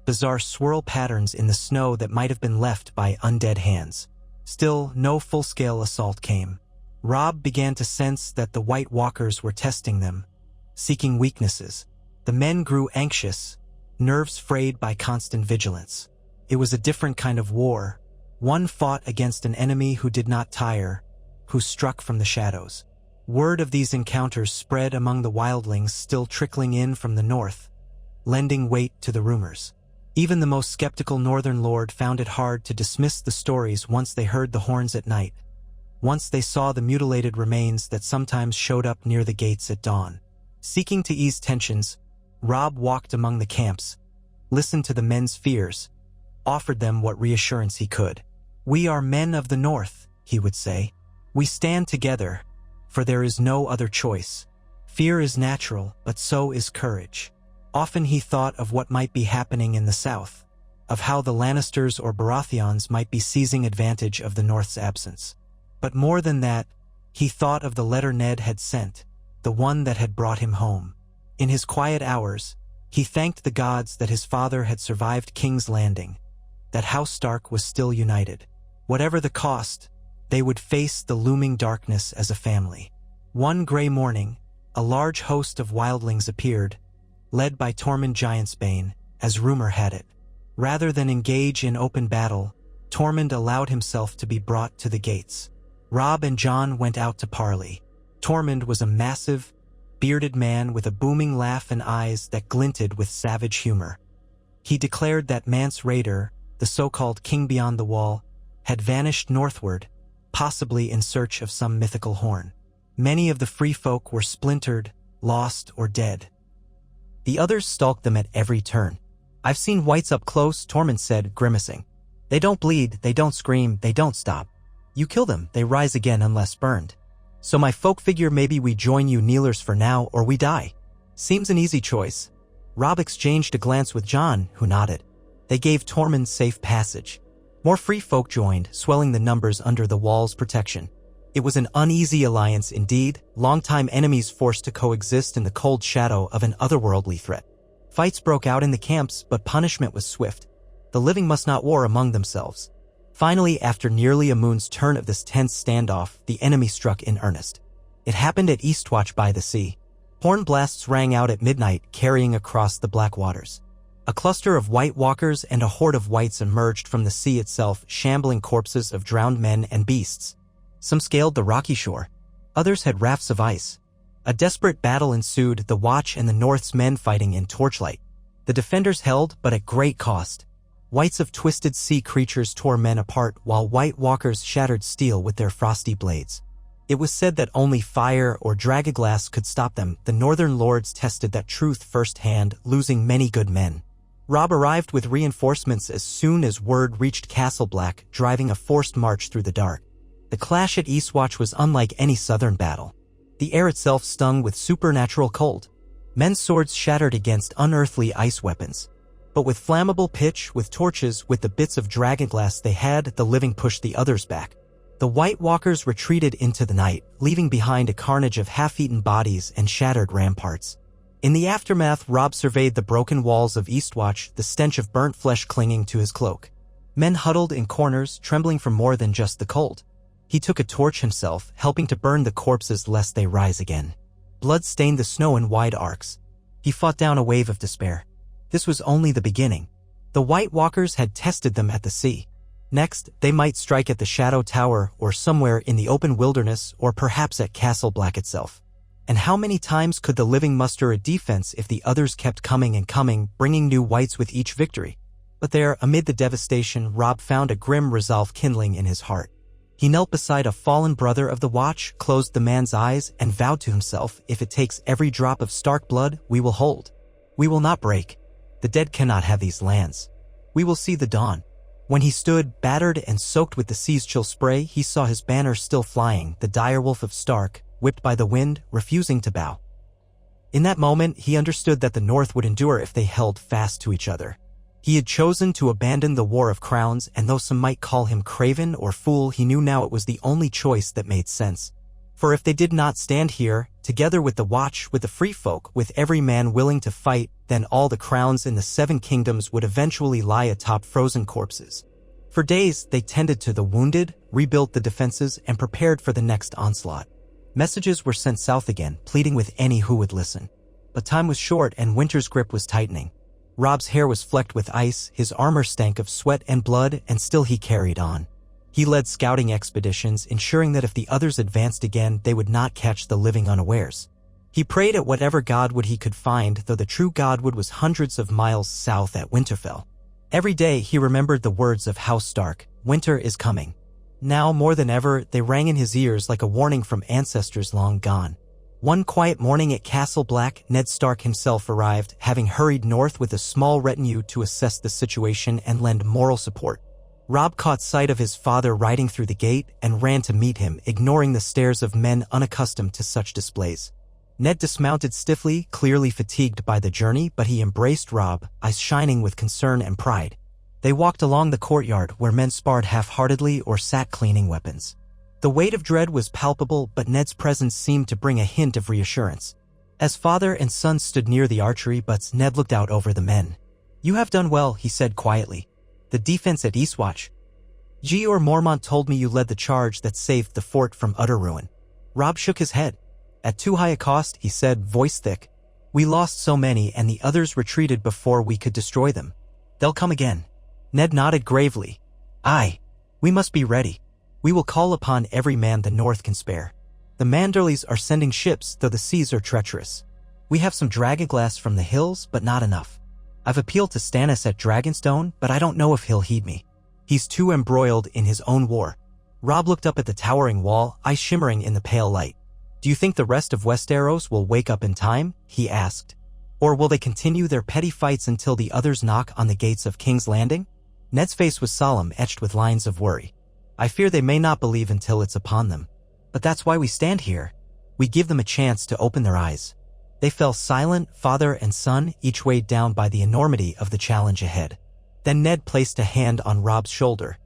bizarre swirl patterns in the snow that might have been left by undead hands. Still, no full-scale assault came. Robb began to sense that the White Walkers were testing them, seeking weaknesses. The men grew anxious, nerves frayed by constant vigilance. It was a different kind of war, one fought against an enemy who did not tire, who struck from the shadows. Word of these encounters spread among the wildlings still trickling in from the north, lending weight to the rumors. Even the most skeptical northern lord found it hard to dismiss the stories once they heard the horns at night, once they saw the mutilated remains that sometimes showed up near the gates at dawn. Seeking to ease tensions, Robb walked among the camps, listened to the men's fears, offered them what reassurance he could. "We are men of the north," he would say. "We stand together, for there is no other choice. Fear is natural, but so is courage." Often he thought of what might be happening in the south, of how the Lannisters or Baratheons might be seizing advantage of the North's absence. But more than that, he thought of the letter Ned had sent, the one that had brought him home. In his quiet hours, he thanked the gods that his father had survived King's Landing, that House Stark was still united. Whatever the cost, they would face the looming darkness as a family. One gray morning, a large host of wildlings appeared, led by Tormund Giantsbane, as rumor had it. Rather than engage in open battle, Tormund allowed himself to be brought to the gates. Robb and Jon went out to parley. Tormund was a massive, bearded man with a booming laugh and eyes that glinted with savage humor. He declared that Mance Rayder, the so-called King Beyond the Wall, had vanished northward, possibly in search of some mythical horn. Many of the free folk were splintered, lost, or dead. The others stalked them at every turn. "I've seen whites up close," Tormund said, grimacing. "They don't bleed, they don't scream, they don't stop. You kill them, they rise again unless burned. So my folk figure maybe we join you kneelers for now or we die. Seems an easy choice." Robb exchanged a glance with Jon, who nodded. They gave Tormund safe passage. More free folk joined, swelling the numbers under the wall's protection. It was an uneasy alliance indeed, longtime enemies forced to coexist in the cold shadow of an otherworldly threat. Fights broke out in the camps, but punishment was swift. The living must not war among themselves. Finally, after nearly a moon's turn of this tense standoff, the enemy struck in earnest. It happened at Eastwatch by the sea. Horn blasts rang out at midnight, carrying across the black waters. A cluster of White Walkers and a horde of whites emerged from the sea itself, shambling corpses of drowned men and beasts. Some scaled the rocky shore. Others had rafts of ice. A desperate battle ensued, the Watch and the North's men fighting in torchlight. The defenders held, but at great cost. Whites of twisted sea creatures tore men apart while White Walkers shattered steel with their frosty blades. It was said that only fire or dragonglass could stop them. The Northern Lords tested that truth firsthand, losing many good men. Robb arrived with reinforcements as soon as word reached Castle Black, driving a forced march through the dark. The clash at Eastwatch was unlike any southern battle. The air itself stung with supernatural cold. Men's swords shattered against unearthly ice weapons. But with flammable pitch, with torches, with the bits of dragonglass they had, the living pushed the others back. The White Walkers retreated into the night, leaving behind a carnage of half-eaten bodies and shattered ramparts. In the aftermath, Robb surveyed the broken walls of Eastwatch, the stench of burnt flesh clinging to his cloak. Men huddled in corners, trembling from more than just the cold. He took a torch himself, helping to burn the corpses lest they rise again. Blood stained the snow in wide arcs. He fought down a wave of despair. This was only the beginning. The White Walkers had tested them at the sea. Next, they might strike at the Shadow Tower or somewhere in the open wilderness or perhaps at Castle Black itself. And how many times could the living muster a defense if the others kept coming and coming, bringing new whites with each victory? But there, amid the devastation, Robb found a grim resolve kindling in his heart. He knelt beside a fallen brother of the Watch, closed the man's eyes, and vowed to himself, if it takes every drop of Stark blood, we will hold. We will not break. The dead cannot have these lands. We will see the dawn. When he stood, battered and soaked with the sea's chill spray, he saw his banner still flying, the direwolf of Stark, whipped by the wind, refusing to bow. In that moment, he understood that the North would endure if they held fast to each other. He had chosen to abandon the War of Crowns, and though some might call him craven or fool, he knew now it was the only choice that made sense. For if they did not stand here, together with the Watch, with the free folk, with every man willing to fight, then all the crowns in the 7 kingdoms would eventually lie atop frozen corpses. For days, they tended to the wounded, rebuilt the defenses, and prepared for the next onslaught. Messages were sent south again, pleading with any who would listen. But time was short and winter's grip was tightening. Robb's hair was flecked with ice, his armor stank of sweat and blood, and still he carried on. He led scouting expeditions, ensuring that if the others advanced again, they would not catch the living unawares. He prayed at whatever godwood he could find, though the true godwood was hundreds of miles south at Winterfell. Every day he remembered the words of House Stark, "Winter is coming." Now, more than ever, they rang in his ears like a warning from ancestors long gone. One quiet morning at Castle Black, Ned Stark himself arrived, having hurried north with a small retinue to assess the situation and lend moral support. Robb caught sight of his father riding through the gate and ran to meet him, ignoring the stares of men unaccustomed to such displays. Ned dismounted stiffly, clearly fatigued by the journey, but he embraced Robb, eyes shining with concern and pride. They walked along the courtyard where men sparred half-heartedly or sat cleaning weapons. The weight of dread was palpable, but Ned's presence seemed to bring a hint of reassurance. As father and son stood near the archery butts, Ned looked out over the men. "You have done well," he said quietly. "The defense at Eastwatch. Gior Mormont told me you led the charge that saved the fort from utter ruin." Robb shook his head. "At too high a cost," he said, voice thick. "We lost so many and the others retreated before we could destroy them. They'll come again." Ned nodded gravely. "Aye. We must be ready. We will call upon every man the North can spare. The Manderleys are sending ships, though the seas are treacherous. We have some dragonglass from the hills, but not enough. I've appealed to Stannis at Dragonstone, but I don't know if he'll heed me. He's too embroiled in his own war." Robb looked up at the towering wall, eyes shimmering in the pale light. "Do you think the rest of Westeros will wake up in time?" he asked. "Or will they continue their petty fights until the others knock on the gates of King's Landing?" Ned's face was solemn, etched with lines of worry. "I fear they may not believe until it's upon them. But that's why we stand here. We give them a chance to open their eyes." They fell silent, father and son, each weighed down by the enormity of the challenge ahead. Then Ned placed a hand on Robb's shoulder.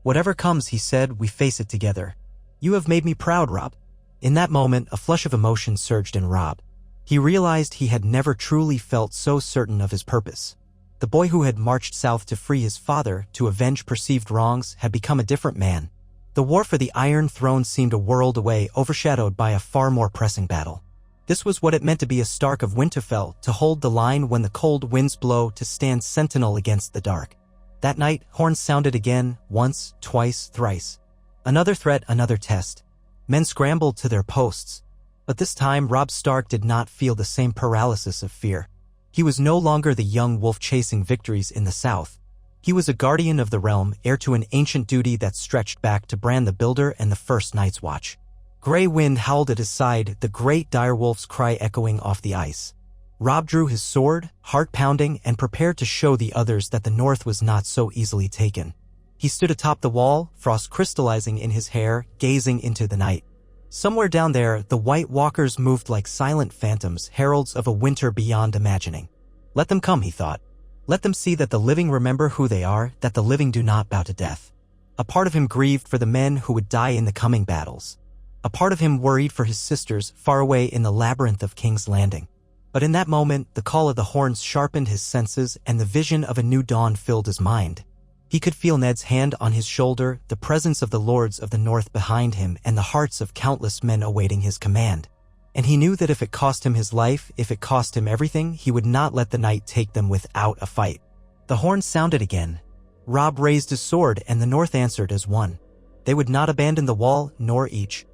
"Whatever comes," he said, "we face it together. You have made me proud, Robb." In that moment, a flush of emotion surged in Robb. He realized he had never truly felt so certain of his purpose. The boy who had marched south to free his father, to avenge perceived wrongs, had become a different man. The war for the Iron Throne seemed a world away, overshadowed by a far more pressing battle. This was what it meant to be a Stark of Winterfell, to hold the line when the cold winds blow, to stand sentinel against the dark. That night, horns sounded again, once, twice, thrice. Another threat, another test. Men scrambled to their posts. But this time, Robb Stark did not feel the same paralysis of fear. He was no longer the young wolf chasing victories in the south. He was a guardian of the realm, heir to an ancient duty that stretched back to Bran the Builder and the First Night's Watch. Grey wind howled at his side, the great direwolf's cry echoing off the ice. Robb drew his sword, heart pounding, and prepared to show the others that the North was not so easily taken. He stood atop the wall, frost crystallizing in his hair, gazing into the night. Somewhere down there, the White Walkers moved like silent phantoms, heralds of a winter beyond imagining. Let them come, he thought. Let them see that the living remember who they are, that the living do not bow to death. A part of him grieved for the men who would die in the coming battles. A part of him worried for his sisters, far away in the labyrinth of King's Landing. But in that moment, the call of the horns sharpened his senses and the vision of a new dawn filled his mind. He could feel Ned's hand on his shoulder, the presence of the lords of the North behind him, and the hearts of countless men awaiting his command. And he knew that if it cost him his life, if it cost him everything, he would not let the night take them without a fight. The horns sounded again. Robb raised his sword, and the North answered as one. They would not abandon the wall, nor each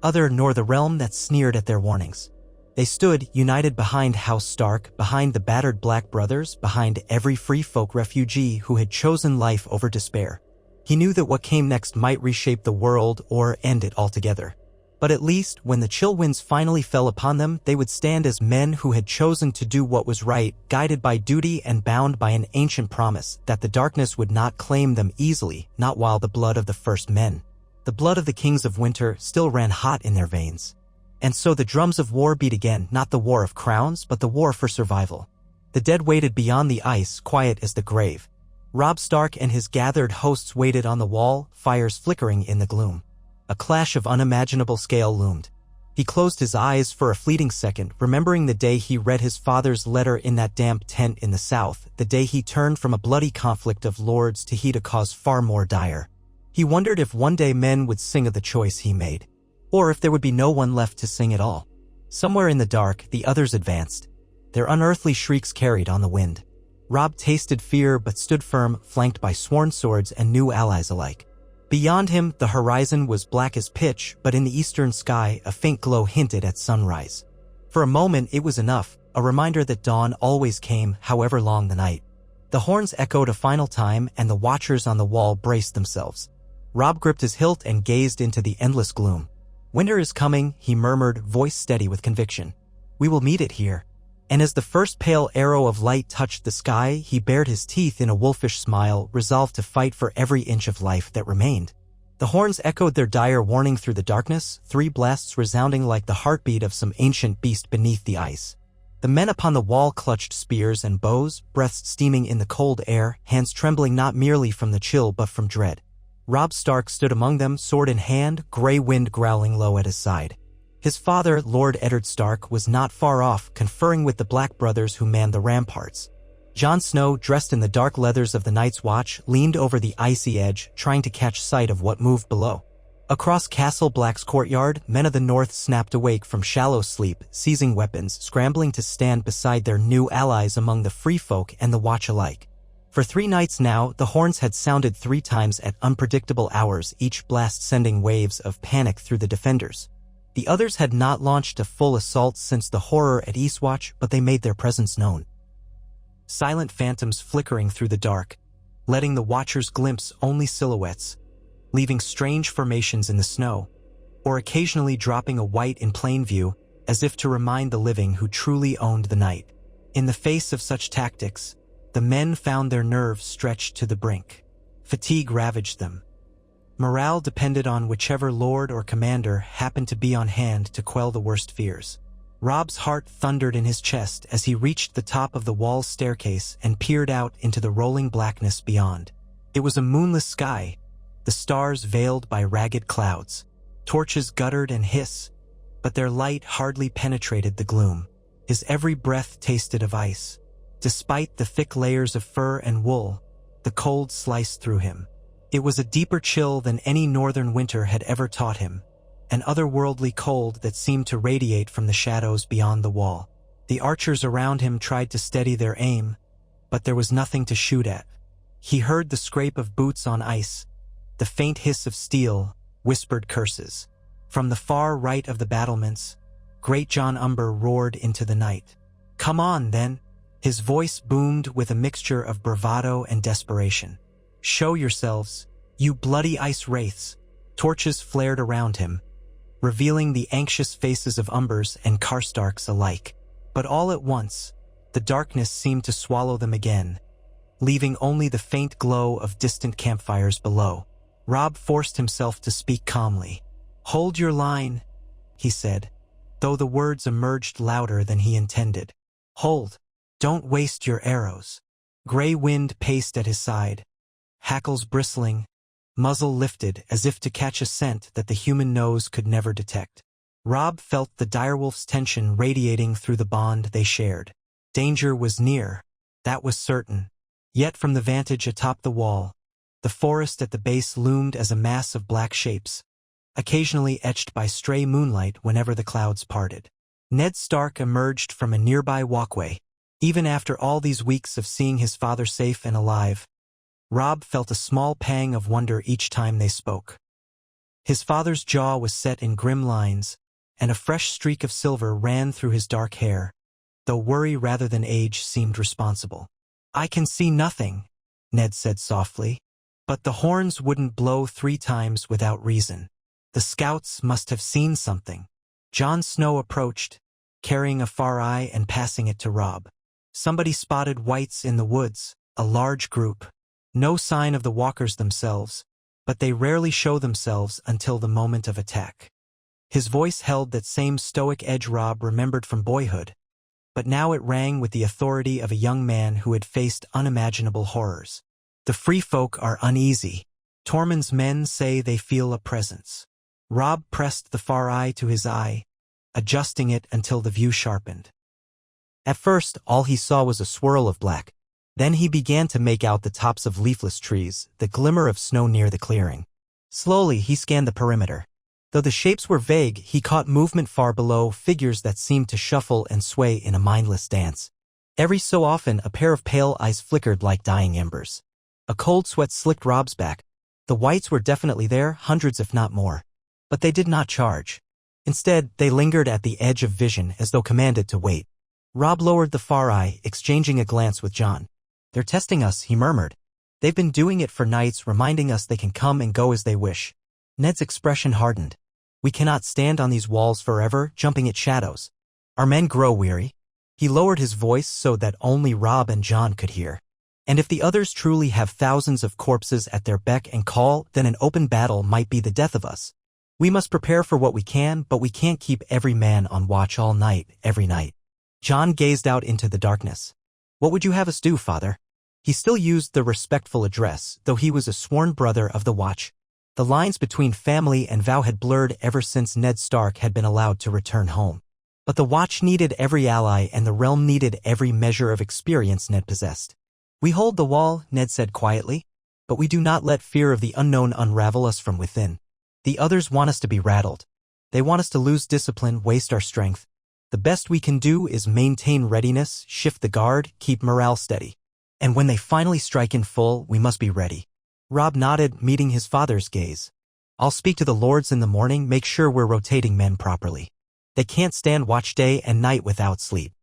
other, nor the realm that sneered at their warnings. They stood, united behind House Stark, behind the battered Black Brothers, behind every free folk refugee who had chosen life over despair. He knew that what came next might reshape the world or end it altogether. But at least, when the chill winds finally fell upon them, they would stand as men who had chosen to do what was right, guided by duty and bound by an ancient promise that the darkness would not claim them easily, not while the blood of the first men. The blood of the kings of winter still ran hot in their veins. And so the drums of war beat again, not the war of crowns, but the war for survival. The dead waited beyond the ice, quiet as the grave. Robb Stark and his gathered hosts waited on the wall, fires flickering in the gloom. A clash of unimaginable scale loomed. He closed his eyes for a fleeting second, remembering the day he read his father's letter in that damp tent in the south, the day he turned from a bloody conflict of lords to heed a cause far more dire. He wondered if one day men would sing of the choice he made, or if there would be no one left to sing at all. Somewhere in the dark, the others advanced, their unearthly shrieks carried on the wind. Robb tasted fear but stood firm, flanked by sworn swords and new allies alike. Beyond him, the horizon was black as pitch, but in the eastern sky, a faint glow hinted at sunrise. For a moment, it was enough, a reminder that dawn always came, however long the night. The horns echoed a final time, and the watchers on the wall braced themselves. Robb gripped his hilt and gazed into the endless gloom. "Winter is coming," he murmured, voice steady with conviction. "We will meet it here." And as the first pale arrow of light touched the sky, he bared his teeth in a wolfish smile, resolved to fight for every inch of life that remained. The horns echoed their dire warning through the darkness, 3 blasts resounding like the heartbeat of some ancient beast beneath the ice. The men upon the wall clutched spears and bows, breaths steaming in the cold air, hands trembling not merely from the chill but from dread. Robb Stark stood among them, sword in hand, gray wind growling low at his side. His father, Lord Eddard Stark, was not far off, conferring with the Black Brothers who manned the ramparts. Jon Snow, dressed in the dark leathers of the Night's Watch, leaned over the icy edge, trying to catch sight of what moved below. Across Castle Black's courtyard, men of the North snapped awake from shallow sleep, seizing weapons, scrambling to stand beside their new allies among the free folk and the Watch alike. For 3 nights now, the horns had sounded 3 times at unpredictable hours, each blast sending waves of panic through the defenders. The others had not launched a full assault since the horror at Eastwatch, but they made their presence known. Silent phantoms flickering through the dark, letting the watchers glimpse only silhouettes, leaving strange formations in the snow, or occasionally dropping a white in plain view, as if to remind the living who truly owned the night. In the face of such tactics, the men found their nerves stretched to the brink. Fatigue ravaged them. Morale depended on whichever lord or commander happened to be on hand to quell the worst fears. Robb's heart thundered in his chest as he reached the top of the wall's staircase and peered out into the rolling blackness beyond. It was a moonless sky, the stars veiled by ragged clouds. Torches guttered and hissed, but their light hardly penetrated the gloom. His every breath tasted of ice. Despite the thick layers of fur and wool, the cold sliced through him. It was a deeper chill than any northern winter had ever taught him, an otherworldly cold that seemed to radiate from the shadows beyond the wall. The archers around him tried to steady their aim, but there was nothing to shoot at. He heard the scrape of boots on ice, the faint hiss of steel, whispered curses. From the far right of the battlements, Great John Umber roared into the night. "Come on, then! His voice boomed with a mixture of bravado and desperation. "Show yourselves, you bloody ice wraiths." Torches flared around him, revealing the anxious faces of Umbers and Karstarks alike. But all at once, the darkness seemed to swallow them again, leaving only the faint glow of distant campfires below. Robb forced himself to speak calmly. "Hold your line," he said, though the words emerged louder than he intended. "Hold. Don't waste your arrows." Gray wind paced at his side, hackles bristling, muzzle lifted as if to catch a scent that the human nose could never detect. Robb felt the direwolf's tension radiating through the bond they shared. Danger was near, that was certain. Yet from the vantage atop the wall, the forest at the base loomed as a mass of black shapes, occasionally etched by stray moonlight whenever the clouds parted. Ned Stark emerged from a nearby walkway. Even after all these weeks of seeing his father safe and alive, Robb felt a small pang of wonder each time they spoke. His father's jaw was set in grim lines, and a fresh streak of silver ran through his dark hair, though worry rather than age seemed responsible. "I can see nothing," Ned said softly. But the horns wouldn't blow 3 times without reason. The scouts must have seen something. Jon Snow approached, carrying a far eye and passing it to Robb. Somebody spotted whites in the woods, a large group. No sign of the walkers themselves, but they rarely show themselves until the moment of attack. His voice held that same stoic edge Robb remembered from boyhood, but now it rang with the authority of a young man who had faced unimaginable horrors. "The free folk are uneasy. Tormund's men say they feel a presence." Robb pressed the far eye to his eye, adjusting it until the view sharpened. At first, all he saw was a swirl of black. Then he began to make out the tops of leafless trees, the glimmer of snow near the clearing. Slowly, he scanned the perimeter. Though the shapes were vague, he caught movement far below, figures that seemed to shuffle and sway in a mindless dance. Every so often, a pair of pale eyes flickered like dying embers. A cold sweat slicked Robb's back. The whites were definitely there, hundreds if not more. But they did not charge. Instead, they lingered at the edge of vision as though commanded to wait. Robb lowered the far eye, exchanging a glance with Jon. "They're testing us," he murmured. "They've been doing it for nights, reminding us they can come and go as they wish." Ned's expression hardened. "We cannot stand on these walls forever, jumping at shadows. Our men grow weary." He lowered his voice so that only Robb and Jon could hear. "And if the others truly have thousands of corpses at their beck and call, then an open battle might be the death of us. We must prepare for what we can, but we can't keep every man on watch all night, every night." Jon gazed out into the darkness. "What would you have us do, father?" He still used the respectful address, though he was a sworn brother of the Watch. The lines between family and vow had blurred ever since Ned Stark had been allowed to return home. But the Watch needed every ally and the realm needed every measure of experience Ned possessed. "We hold the wall," Ned said quietly, "but we do not let fear of the unknown unravel us from within. The others want us to be rattled. They want us to lose discipline, waste our strength. The best we can do is maintain readiness, shift the guard, keep morale steady. And when they finally strike in full, we must be ready." Robb nodded, meeting his father's gaze. "I'll speak to the lords in the morning, make sure we're rotating men properly. They can't stand watch day and night without sleep."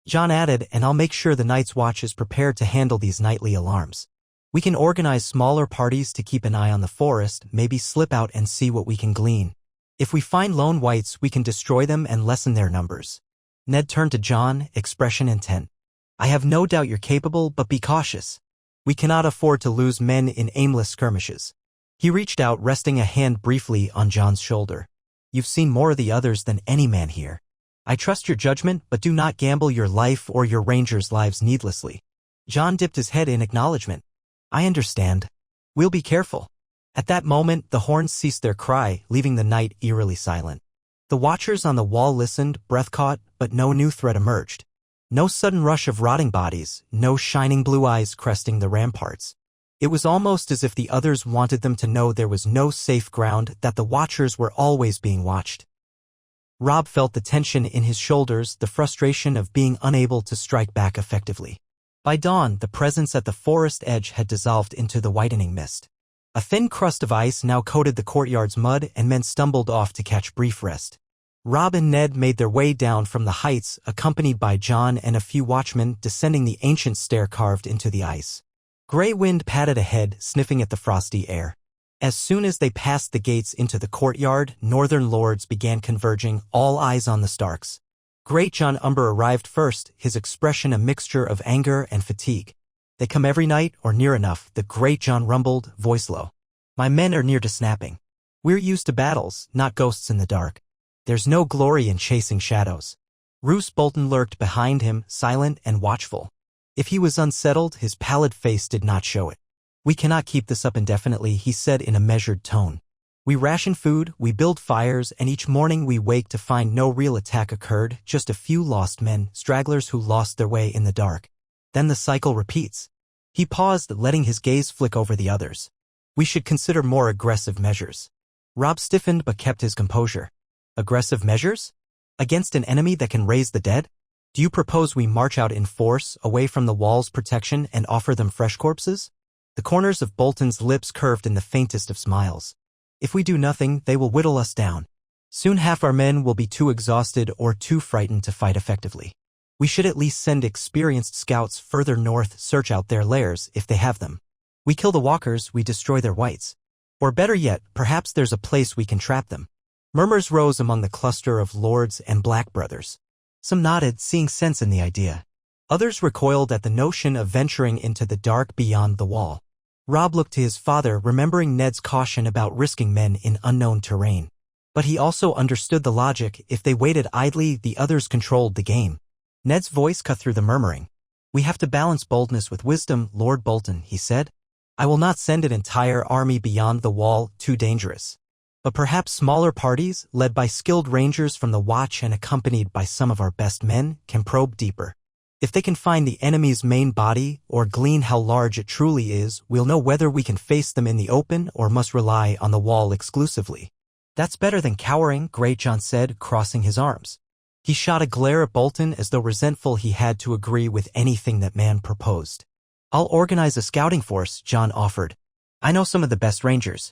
Jon added, "And I'll make sure the Night's Watch is prepared to handle these nightly alarms. We can organize smaller parties to keep an eye on the forest, maybe slip out and see what we can glean. If we find lone whites, we can destroy them and lessen their numbers." Ned turned to Jon, expression intent. "I have no doubt you're capable, but be cautious. We cannot afford to lose men in aimless skirmishes." He reached out, resting a hand briefly on Jon's shoulder. "You've seen more of the others than any man here. I trust your judgment, but do not gamble your life or your rangers' lives needlessly." Jon dipped his head in acknowledgement. "I understand. We'll be careful." At that moment, the horns ceased their cry, leaving the night eerily silent. The watchers on the wall listened, breath caught, but no new threat emerged. No sudden rush of rotting bodies, no shining blue eyes cresting the ramparts. It was almost as if the others wanted them to know there was no safe ground, that the watchers were always being watched. Robb felt the tension in his shoulders, the frustration of being unable to strike back effectively. By dawn, the presence at the forest edge had dissolved into the whitening mist. A thin crust of ice now coated the courtyard's mud, and men stumbled off to catch brief rest. Robb and Ned made their way down from the heights, accompanied by Jon and a few watchmen descending the ancient stair carved into the ice. Grey wind padded ahead, sniffing at the frosty air. As soon as they passed the gates into the courtyard, northern lords began converging, all eyes on the Starks. Great Jon Umber arrived first, his expression a mixture of anger and fatigue. "They come every night, or near enough," the Great Jon rumbled, voice low. "My men are near to snapping. We're used to battles, not ghosts in the dark. There's no glory in chasing shadows." Roose Bolton lurked behind him, silent and watchful. If he was unsettled, his pallid face did not show it. "We cannot keep this up indefinitely," he said in a measured tone. "We ration food, we build fires, and each morning we wake to find no real attack occurred, just a few lost men, stragglers who lost their way in the dark. Then the cycle repeats." He paused, letting his gaze flick over the others. "We should consider more aggressive measures." Robb stiffened but kept his composure. "Aggressive measures? Against an enemy that can raise the dead? Do you propose we march out in force, away from the wall's protection, and offer them fresh corpses?" The corners of Bolton's lips curved in the faintest of smiles. "If we do nothing, they will whittle us down. Soon half our men will be too exhausted or too frightened to fight effectively. We should at least send experienced scouts further north, search out their lairs, if they have them. We kill the walkers, we destroy their whites. Or better yet, perhaps there's a place we can trap them." Murmurs rose among the cluster of lords and black brothers. Some nodded, seeing sense in the idea. Others recoiled at the notion of venturing into the dark beyond the wall. Robb looked to his father, remembering Ned's caution about risking men in unknown terrain. But he also understood the logic. If they waited idly, the others controlled the game. Ned's voice cut through the murmuring. "We have to balance boldness with wisdom, Lord Bolton," he said. "I will not send an entire army beyond the wall, too dangerous. But perhaps smaller parties, led by skilled rangers from the Watch and accompanied by some of our best men, can probe deeper. If they can find the enemy's main body, or glean how large it truly is, we'll know whether we can face them in the open or must rely on the wall exclusively." "That's better than cowering," Great Jon said, crossing his arms. He shot a glare at Bolton as though resentful he had to agree with anything that man proposed. "I'll organize a scouting force," Jon offered. "I know some of the best rangers."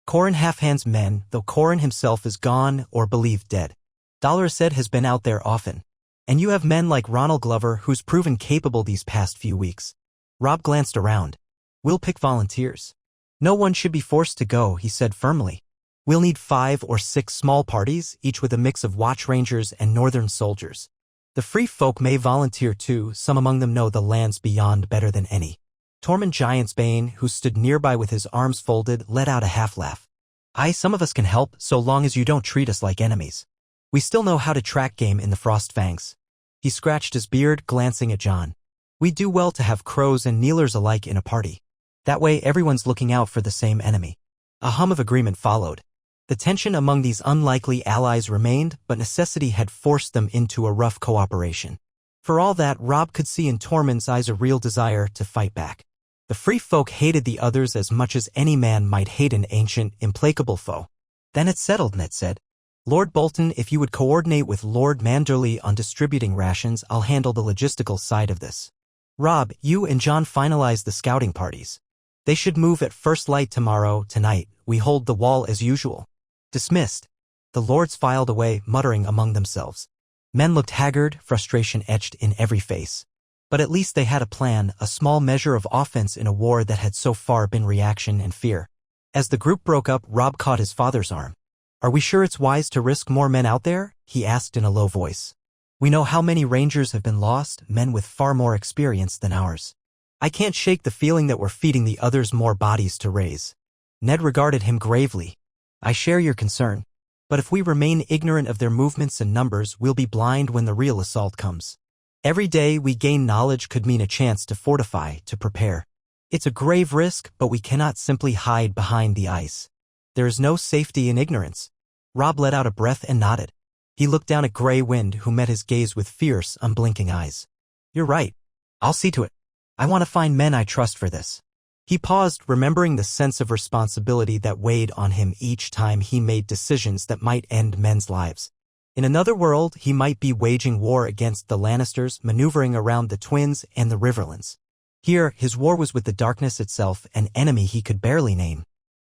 Qhorin Halfhand's men, though Qhorin himself is gone or believed dead. Dollar said has been out there often. "And you have men like Ronald Glover, who's proven capable these past few weeks." Robb glanced around. "We'll pick volunteers. No one should be forced to go," he said firmly. "We'll need 5 or 6 small parties, each with a mix of Watch Rangers and Northern soldiers. The free folk may volunteer too, some among them know the lands beyond better than any." Tormund Giantsbane, who stood nearby with his arms folded, let out a half-laugh. "Aye, some of us can help, so long as you don't treat us like enemies. We still know how to track game in the Frostfangs." He scratched his beard, glancing at Jon. "We do well to have crows and kneelers alike in a party. That way everyone's looking out for the same enemy." A hum of agreement followed. The tension among these unlikely allies remained, but necessity had forced them into a rough cooperation. For all that, Robb could see in Tormund's eyes a real desire to fight back. The free folk hated the others as much as any man might hate an ancient, implacable foe. "Then it's settled," Ned said. "Lord Bolton, if you would coordinate with Lord Manderley on distributing rations, I'll handle the logistical side of this. Robb, you and Jon finalize the scouting parties. They should move at first light tonight. We hold the wall as usual." "Dismissed." The lords filed away, muttering among themselves. Men looked haggard, frustration etched in every face. But at least they had a plan, a small measure of offense in a war that had so far been reaction and fear. As the group broke up, Robb caught his father's arm. "Are we sure it's wise to risk more men out there?" he asked in a low voice. "We know how many rangers have been lost, men with far more experience than ours. I can't shake the feeling that we're feeding the others more bodies to raise." Ned regarded him gravely. "I share your concern. But if we remain ignorant of their movements and numbers, we'll be blind when the real assault comes. Every day we gain knowledge could mean a chance to fortify, to prepare. It's a grave risk, but we cannot simply hide behind the ice. There is no safety in ignorance." Robb let out a breath and nodded. He looked down at Grey Wind, who met his gaze with fierce, unblinking eyes. "You're right. I'll see to it. I want to find men I trust for this." He paused, remembering the sense of responsibility that weighed on him each time he made decisions that might end men's lives. In another world, he might be waging war against the Lannisters, maneuvering around the Twins and the Riverlands. Here, his war was with the darkness itself, an enemy he could barely name.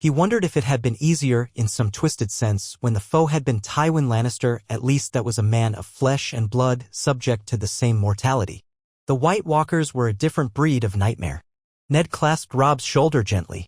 He wondered if it had been easier, in some twisted sense, when the foe had been Tywin Lannister, at least that was a man of flesh and blood, subject to the same mortality. The White Walkers were a different breed of nightmare. Ned clasped Robb's shoulder gently.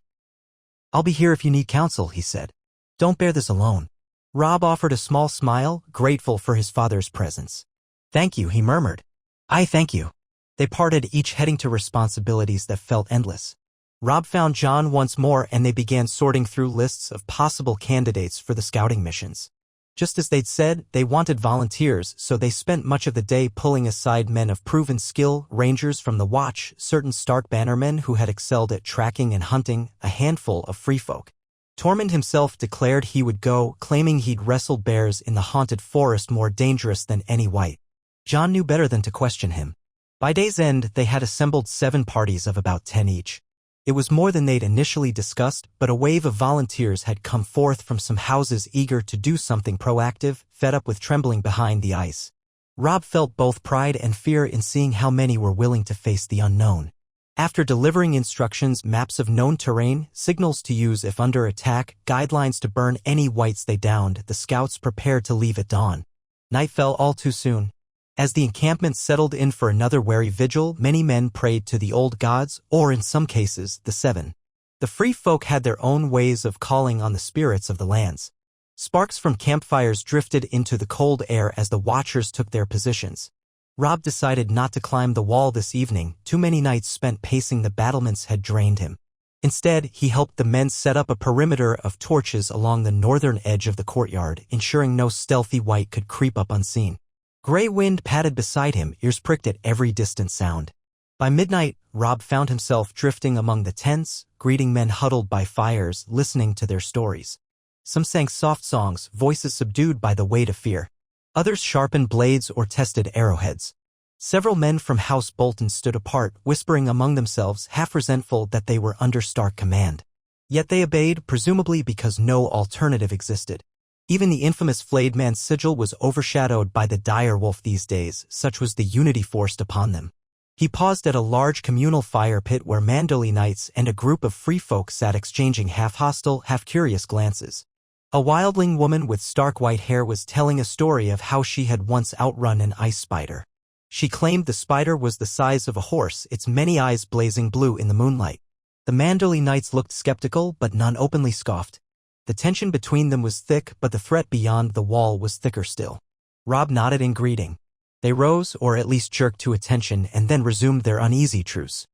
"I'll be here if you need counsel," he said. "Don't bear this alone." Robb offered a small smile, grateful for his father's presence. "Thank you," he murmured. "I thank you." They parted, each heading to responsibilities that felt endless. Robb found Jon once more and they began sorting through lists of possible candidates for the scouting missions. Just as they'd said, they wanted volunteers, so they spent much of the day pulling aside men of proven skill, rangers from the Watch, certain Stark bannermen who had excelled at tracking and hunting, a handful of free folk. Tormund himself declared he would go, claiming he'd wrestled bears in the haunted forest more dangerous than any white. Jon knew better than to question him. By day's end, they had assembled 7 parties of about 10 each. It was more than they'd initially discussed, but a wave of volunteers had come forth from some houses eager to do something proactive, fed up with trembling behind the ice. Robb felt both pride and fear in seeing how many were willing to face the unknown. After delivering instructions, maps of known terrain, signals to use if under attack, guidelines to burn any whites they downed, the scouts prepared to leave at dawn. Night fell all too soon. As the encampment settled in for another wary vigil, many men prayed to the old gods, or in some cases, the Seven. The free folk had their own ways of calling on the spirits of the lands. Sparks from campfires drifted into the cold air as the watchers took their positions. Robb decided not to climb the wall this evening. Too many nights spent pacing the battlements had drained him. Instead, he helped the men set up a perimeter of torches along the northern edge of the courtyard, ensuring no stealthy white could creep up unseen. Grey wind padded beside him, ears pricked at every distant sound. By midnight, Robb found himself drifting among the tents, greeting men huddled by fires, listening to their stories. Some sang soft songs, voices subdued by the weight of fear. Others sharpened blades or tested arrowheads. Several men from House Bolton stood apart, whispering among themselves, half resentful that they were under Stark command. Yet they obeyed, presumably because no alternative existed. Even the infamous flayed man's sigil was overshadowed by the dire wolf these days, such was the unity forced upon them. He paused at a large communal fire pit where Manderley knights and a group of free folk sat exchanging half-hostile, half-curious glances. A wildling woman with stark white hair was telling a story of how she had once outrun an ice spider. She claimed the spider was the size of a horse, its many eyes blazing blue in the moonlight. The Manderley knights looked skeptical, but none openly scoffed. The tension between them was thick, but the threat beyond the wall was thicker still. Robb nodded in greeting. They rose, or at least jerked to attention, and then resumed their uneasy truce.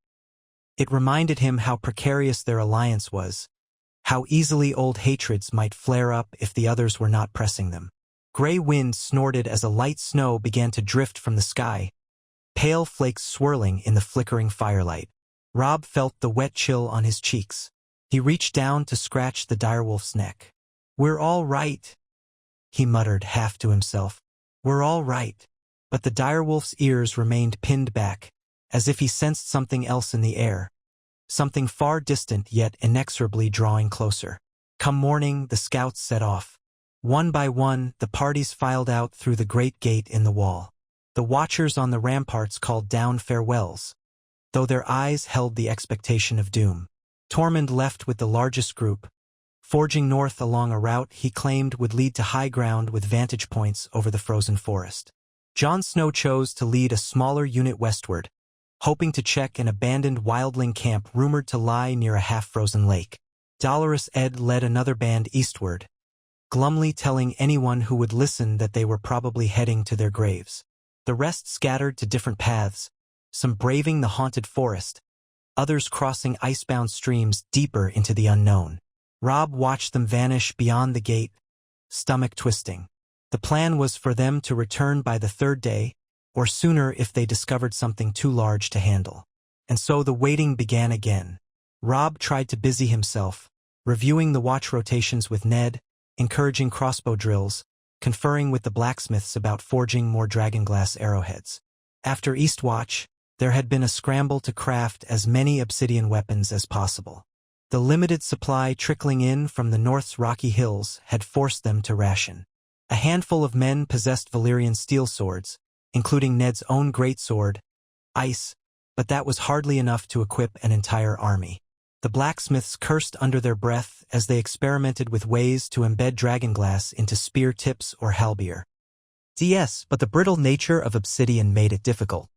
It reminded him how precarious their alliance was, how easily old hatreds might flare up if the others were not pressing them. Grey wind snorted as a light snow began to drift from the sky, pale flakes swirling in the flickering firelight. Robb felt the wet chill on his cheeks. He reached down to scratch the direwolf's neck. "We're all right," he muttered half to himself. "We're all right." But the direwolf's ears remained pinned back, as if he sensed something else in the air. Something far distant yet inexorably drawing closer. Come morning, the scouts set off. One by one, the parties filed out through the great gate in the wall. The watchers on the ramparts called down farewells, though their eyes held the expectation of doom. Tormund left with the largest group, forging north along a route he claimed would lead to high ground with vantage points over the frozen forest. Jon Snow chose to lead a smaller unit westward, hoping to check an abandoned wildling camp rumored to lie near a half-frozen lake. Dolorous Ed led another band eastward, glumly telling anyone who would listen that they were probably heading to their graves. The rest scattered to different paths, some braving the haunted forest, others crossing icebound streams deeper into the unknown. Robb watched them vanish beyond the gate, stomach twisting. The plan was for them to return by the 3rd day, or sooner if they discovered something too large to handle. And so the waiting began again. Robb tried to busy himself, reviewing the watch rotations with Ned, encouraging crossbow drills, conferring with the blacksmiths about forging more dragonglass arrowheads. After Eastwatch, there had been a scramble to craft as many obsidian weapons as possible. The limited supply trickling in from the North's rocky hills had forced them to ration. A handful of men possessed Valyrian steel swords, including Ned's own greatsword, Ice, but that was hardly enough to equip an entire army. The blacksmiths cursed under their breath as they experimented with ways to embed dragonglass into spear tips or halberd. Yes, but the brittle nature of obsidian made it difficult.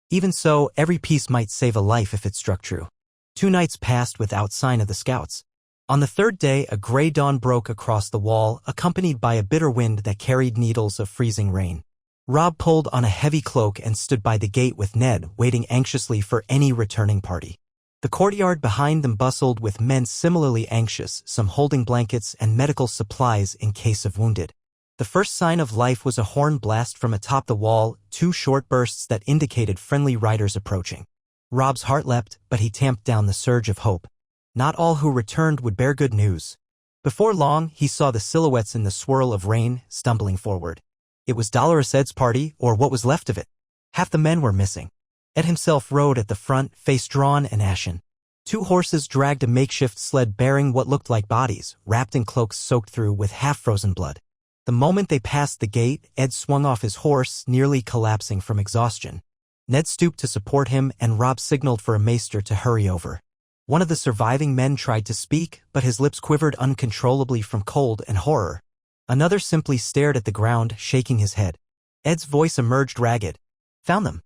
Even so, every piece might save a life if it struck true. 2 nights passed without sign of the scouts. On the 3rd day, a gray dawn broke across the wall, accompanied by a bitter wind that carried needles of freezing rain. Robb pulled on a heavy cloak and stood by the gate with Ned, waiting anxiously for any returning party. The courtyard behind them bustled with men similarly anxious, some holding blankets and medical supplies in case of wounded. The first sign of life was a horn blast from atop the wall, 2 short bursts that indicated friendly riders approaching. Robb's heart leapt, but he tamped down the surge of hope. Not all who returned would bear good news. Before long, he saw the silhouettes in the swirl of rain, stumbling forward. It was Dolorous Ed's party, or what was left of it. Half the men were missing. Ed himself rode at the front, face drawn and ashen. 2 horses dragged a makeshift sled bearing what looked like bodies, wrapped in cloaks soaked through with half-frozen blood. The moment they passed the gate, Ed swung off his horse, nearly collapsing from exhaustion. Ned stooped to support him, and Robb signaled for a maester to hurry over. One of the surviving men tried to speak, but his lips quivered uncontrollably from cold and horror. Another simply stared at the ground, shaking his head. Ed's voice emerged ragged. "Found them.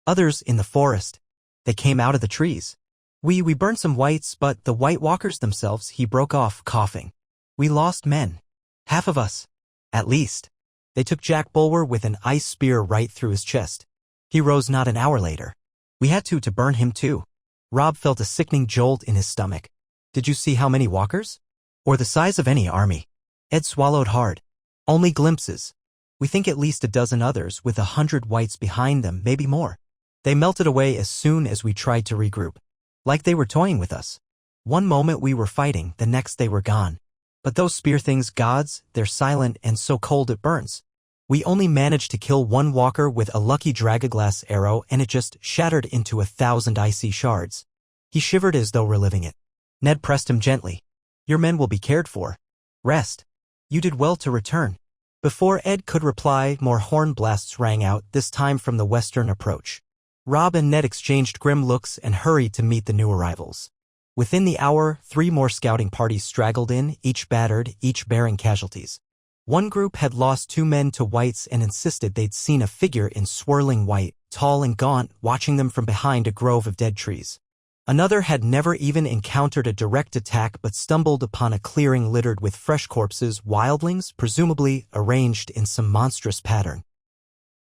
Others in the forest. They came out of the trees. We burned some whites, but the White Walkers themselves," he broke off, coughing. "We lost men. Half of us. At least. They took Jack Bulwer with an ice spear right through his chest. He rose not an hour later. We had to burn him too." Robb felt a sickening jolt in his stomach. "Did you see how many walkers? Or the size of any army?" Ed swallowed hard. "Only glimpses. We think at least a dozen others with 100 whites behind them, maybe more. They melted away as soon as we tried to regroup. Like they were toying with us. One moment we were fighting, the next they were gone. But those spear things, gods, they're silent and so cold it burns. We only managed to kill 1 walker with a lucky dragoglass arrow, and it just shattered into 1,000 icy shards." He shivered as though reliving it. Ned pressed him gently. "Your men will be cared for. Rest. You did well to return." Before Ed could reply, more horn blasts rang out, this time from the western approach. Robb and Ned exchanged grim looks and hurried to meet the new arrivals. Within the hour, 3 more scouting parties straggled in, each battered, each bearing casualties. One group had lost 2 men to whites and insisted they'd seen a figure in swirling white, tall and gaunt, watching them from behind a grove of dead trees. Another had never even encountered a direct attack but stumbled upon a clearing littered with fresh corpses, wildlings, presumably arranged in some monstrous pattern.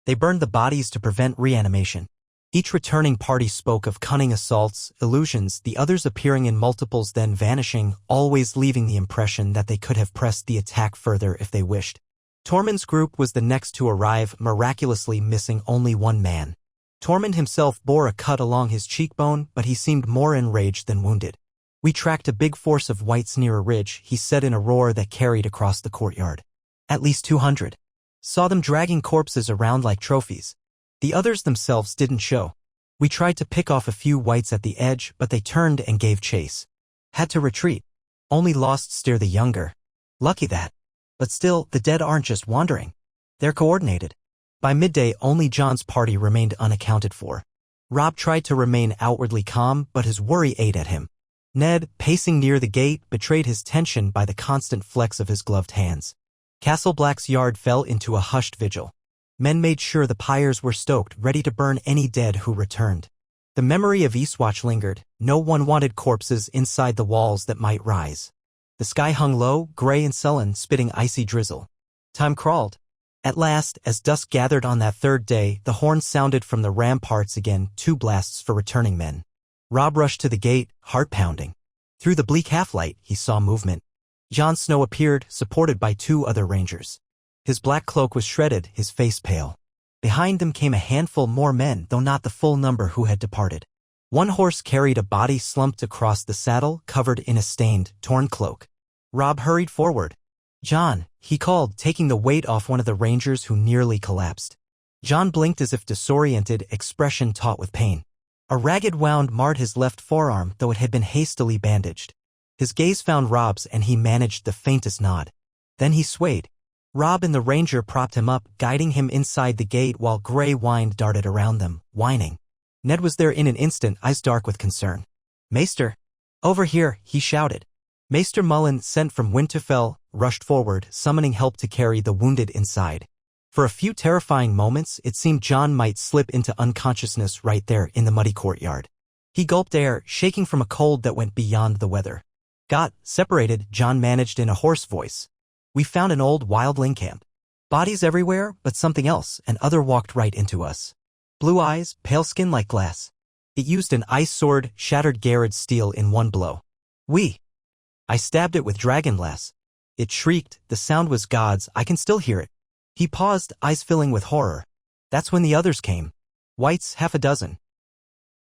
They burned the bodies to prevent reanimation. Each returning party spoke of cunning assaults, illusions, the others appearing in multiples then vanishing, always leaving the impression that they could have pressed the attack further if they wished. Tormund's group was the next to arrive, miraculously missing only 1 man. Tormund himself bore a cut along his cheekbone, but he seemed more enraged than wounded. "We tracked a big force of whites near a ridge," he said in a roar that carried across the courtyard. "At least 200. Saw them dragging corpses around like trophies. The others themselves didn't show. We tried to pick off a few whites at the edge, but they turned and gave chase. Had to retreat. Only lost Steer the Younger. Lucky that. But still, the dead aren't just wandering. They're coordinated." By midday, only Jon's party remained unaccounted for. Robb tried to remain outwardly calm, but his worry ate at him. Ned, pacing near the gate, betrayed his tension by the constant flex of his gloved hands. Castle Black's yard fell into a hushed vigil. Men made sure the pyres were stoked, ready to burn any dead who returned. The memory of Eastwatch lingered. No one wanted corpses inside the walls that might rise. The sky hung low, gray and sullen, spitting icy drizzle. Time crawled. At last, as dusk gathered on that 3rd day, the horn sounded from the ramparts again, 2 blasts for returning men. Robb rushed to the gate, heart pounding. Through the bleak half-light, he saw movement. Jon Snow appeared, supported by 2 other rangers. His black cloak was shredded, his face pale. Behind them came a handful more men, though not the full number who had departed. 1 horse carried a body slumped across the saddle, covered in a stained, torn cloak. Robb hurried forward. "Jon," he called, taking the weight off one of the rangers who nearly collapsed. Jon blinked as if disoriented, expression taut with pain. A ragged wound marred his left forearm, though it had been hastily bandaged. His gaze found Robb's, and he managed the faintest nod. Then he swayed. Robb and the ranger propped him up, guiding him inside the gate while gray wind darted around them, whining. Ned was there in an instant, eyes dark with concern. "Maester." Over here, he shouted. Maester Mullen, sent from Winterfell, rushed forward, summoning help to carry the wounded inside. For a few terrifying moments, it seemed Jon might slip into unconsciousness right there in the muddy courtyard. He gulped air, shaking from a cold that went beyond the weather. Got separated, Jon managed in a hoarse voice. We found an old wildling camp. Bodies everywhere, but something else, and other walked right into us. Blue eyes, pale skin like glass. It used an ice sword, shattered Garrod's steel in one blow. I stabbed it with dragonglass. It shrieked, the sound was God's, I can still hear it. He paused, eyes filling with horror. That's when the others came. Whites, half a dozen.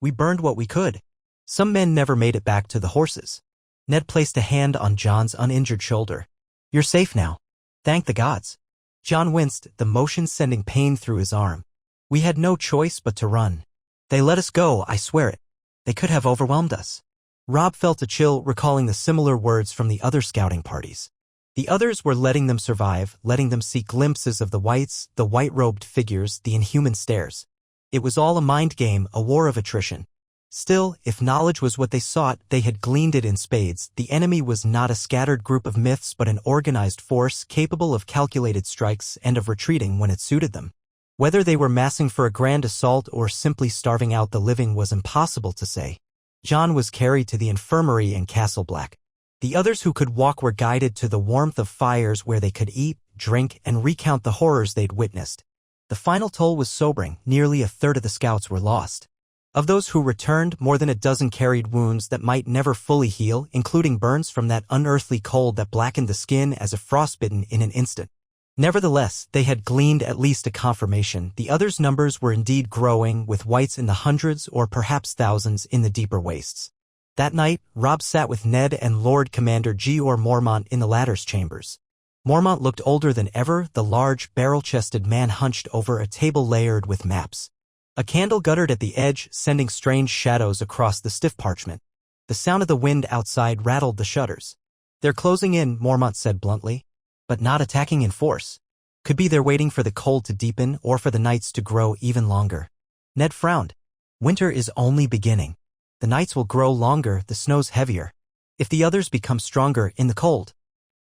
We burned what we could. Some men never made it back to the horses. Ned placed a hand on Jon's uninjured shoulder. You're safe now. Thank the gods. Jon winced, the motion sending pain through his arm. We had no choice but to run. They let us go, I swear it. They could have overwhelmed us. Robb felt a chill, recalling the similar words from the other scouting parties. The others were letting them survive, letting them see glimpses of the whites, the white-robed figures, the inhuman stares. It was all a mind game, a war of attrition. Still, if knowledge was what they sought, they had gleaned it in spades. The enemy was not a scattered group of myths but an organized force capable of calculated strikes and of retreating when it suited them. Whether they were massing for a grand assault or simply starving out the living was impossible to say. Jon was carried to the infirmary in Castle Black. The others who could walk were guided to the warmth of fires where they could eat, drink, and recount the horrors they'd witnessed. The final toll was sobering, nearly a third of the scouts were lost. Of those who returned, more than a dozen carried wounds that might never fully heal, including burns from that unearthly cold that blackened the skin as if frostbitten in an instant. Nevertheless, they had gleaned at least a confirmation. The others' numbers were indeed growing, with whites in the hundreds or perhaps thousands in the deeper wastes. That night, Robb sat with Ned and Lord Commander George Mormont in the latter's chambers. Mormont looked older than ever, the large, barrel-chested man hunched over a table layered with maps. A candle guttered at the edge, sending strange shadows across the stiff parchment. The sound of the wind outside rattled the shutters. They're closing in, Mormont said bluntly. But not attacking in force. Could be they're waiting for the cold to deepen or for the nights to grow even longer. Ned frowned. Winter is only beginning. The nights will grow longer, the snow's heavier. If the others become stronger in the cold,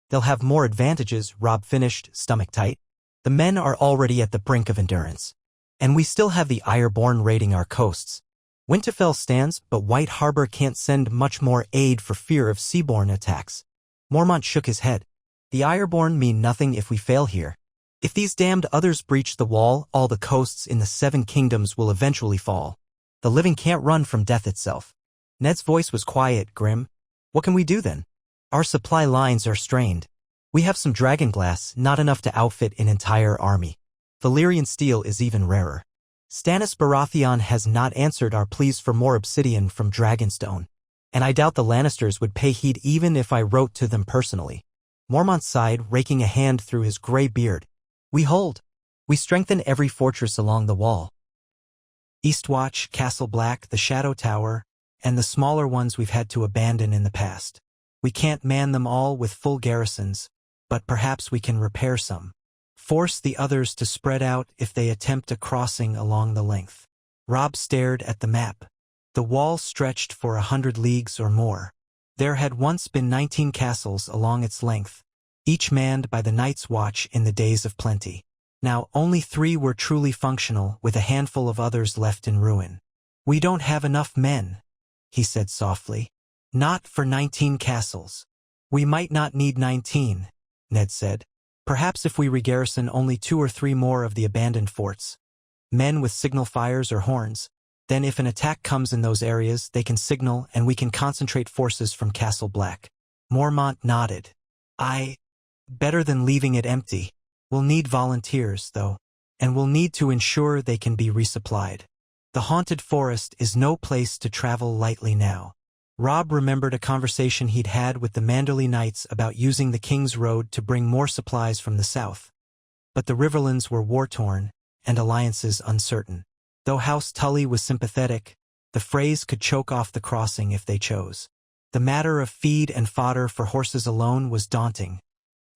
they'll have more advantages, Robb finished, stomach tight. The men are already at the brink of endurance. And we still have the Ironborn raiding our coasts. Winterfell stands, but White Harbor can't send much more aid for fear of seaborne attacks. Mormont shook his head. The Ironborn mean nothing if we fail here. If these damned others breach the wall, all the coasts in the Seven Kingdoms will eventually fall. The living can't run from death itself. Ned's voice was quiet, grim. What can we do then? Our supply lines are strained. We have some dragonglass, not enough to outfit an entire army. Valyrian steel is even rarer. Stannis Baratheon has not answered our pleas for more obsidian from Dragonstone. And I doubt the Lannisters would pay heed even if I wrote to them personally. Mormont sighed, raking a hand through his gray beard. We hold. We strengthen every fortress along the wall. Eastwatch, Castle Black, the Shadow Tower, and the smaller ones we've had to abandon in the past. We can't man them all with full garrisons, but perhaps we can repair some. Force the others to spread out if they attempt a crossing along the length. Robb stared at the map. The wall stretched for 100 leagues or more. There had once been 19 castles along its length, each manned by the Night's Watch in the days of plenty. Now only 3 were truly functional, with a handful of others left in ruin. We don't have enough men, he said softly. Not for 19 castles. We might not need 19, Ned said. Perhaps if we regarrison only 2 or 3 more of the abandoned forts. Men with signal fires or horns. Then if an attack comes in those areas, they can signal and we can concentrate forces from Castle Black. Mormont nodded. Better than leaving it empty. We'll need volunteers, though. And we'll need to ensure they can be resupplied. The Haunted Forest is no place to travel lightly now. Robb remembered a conversation he'd had with the Manderley Knights about using the King's Road to bring more supplies from the south. But the Riverlands were war-torn, and alliances uncertain. Though House Tully was sympathetic, the Freys could choke off the crossing if they chose. The matter of feed and fodder for horses alone was daunting,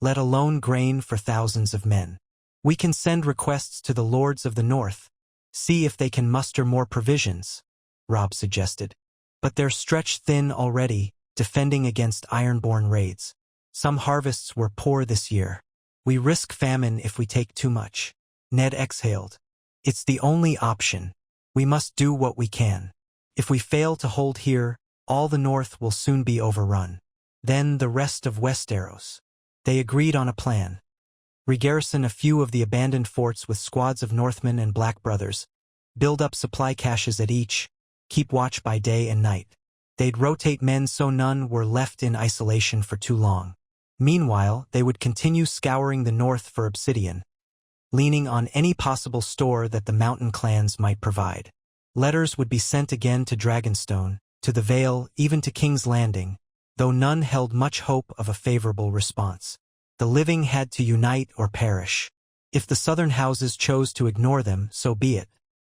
let alone grain for thousands of men. We can send requests to the Lords of the North, see if they can muster more provisions, Robb suggested. But they're stretched thin already, defending against ironborn raids. Some harvests were poor this year. We risk famine if we take too much. Ned exhaled. It's the only option. We must do what we can. If we fail to hold here, all the north will soon be overrun. Then the rest of Westeros. They agreed on a plan. Regarrison a few of the abandoned forts with squads of Northmen and Black Brothers. Build up supply caches at each. Keep watch by day and night. They'd rotate men so none were left in isolation for too long. Meanwhile, they would continue scouring the north for obsidian, leaning on any possible store that the mountain clans might provide. Letters would be sent again to Dragonstone, to the Vale, even to King's Landing, though none held much hope of a favorable response. The living had to unite or perish. If the southern houses chose to ignore them, so be it.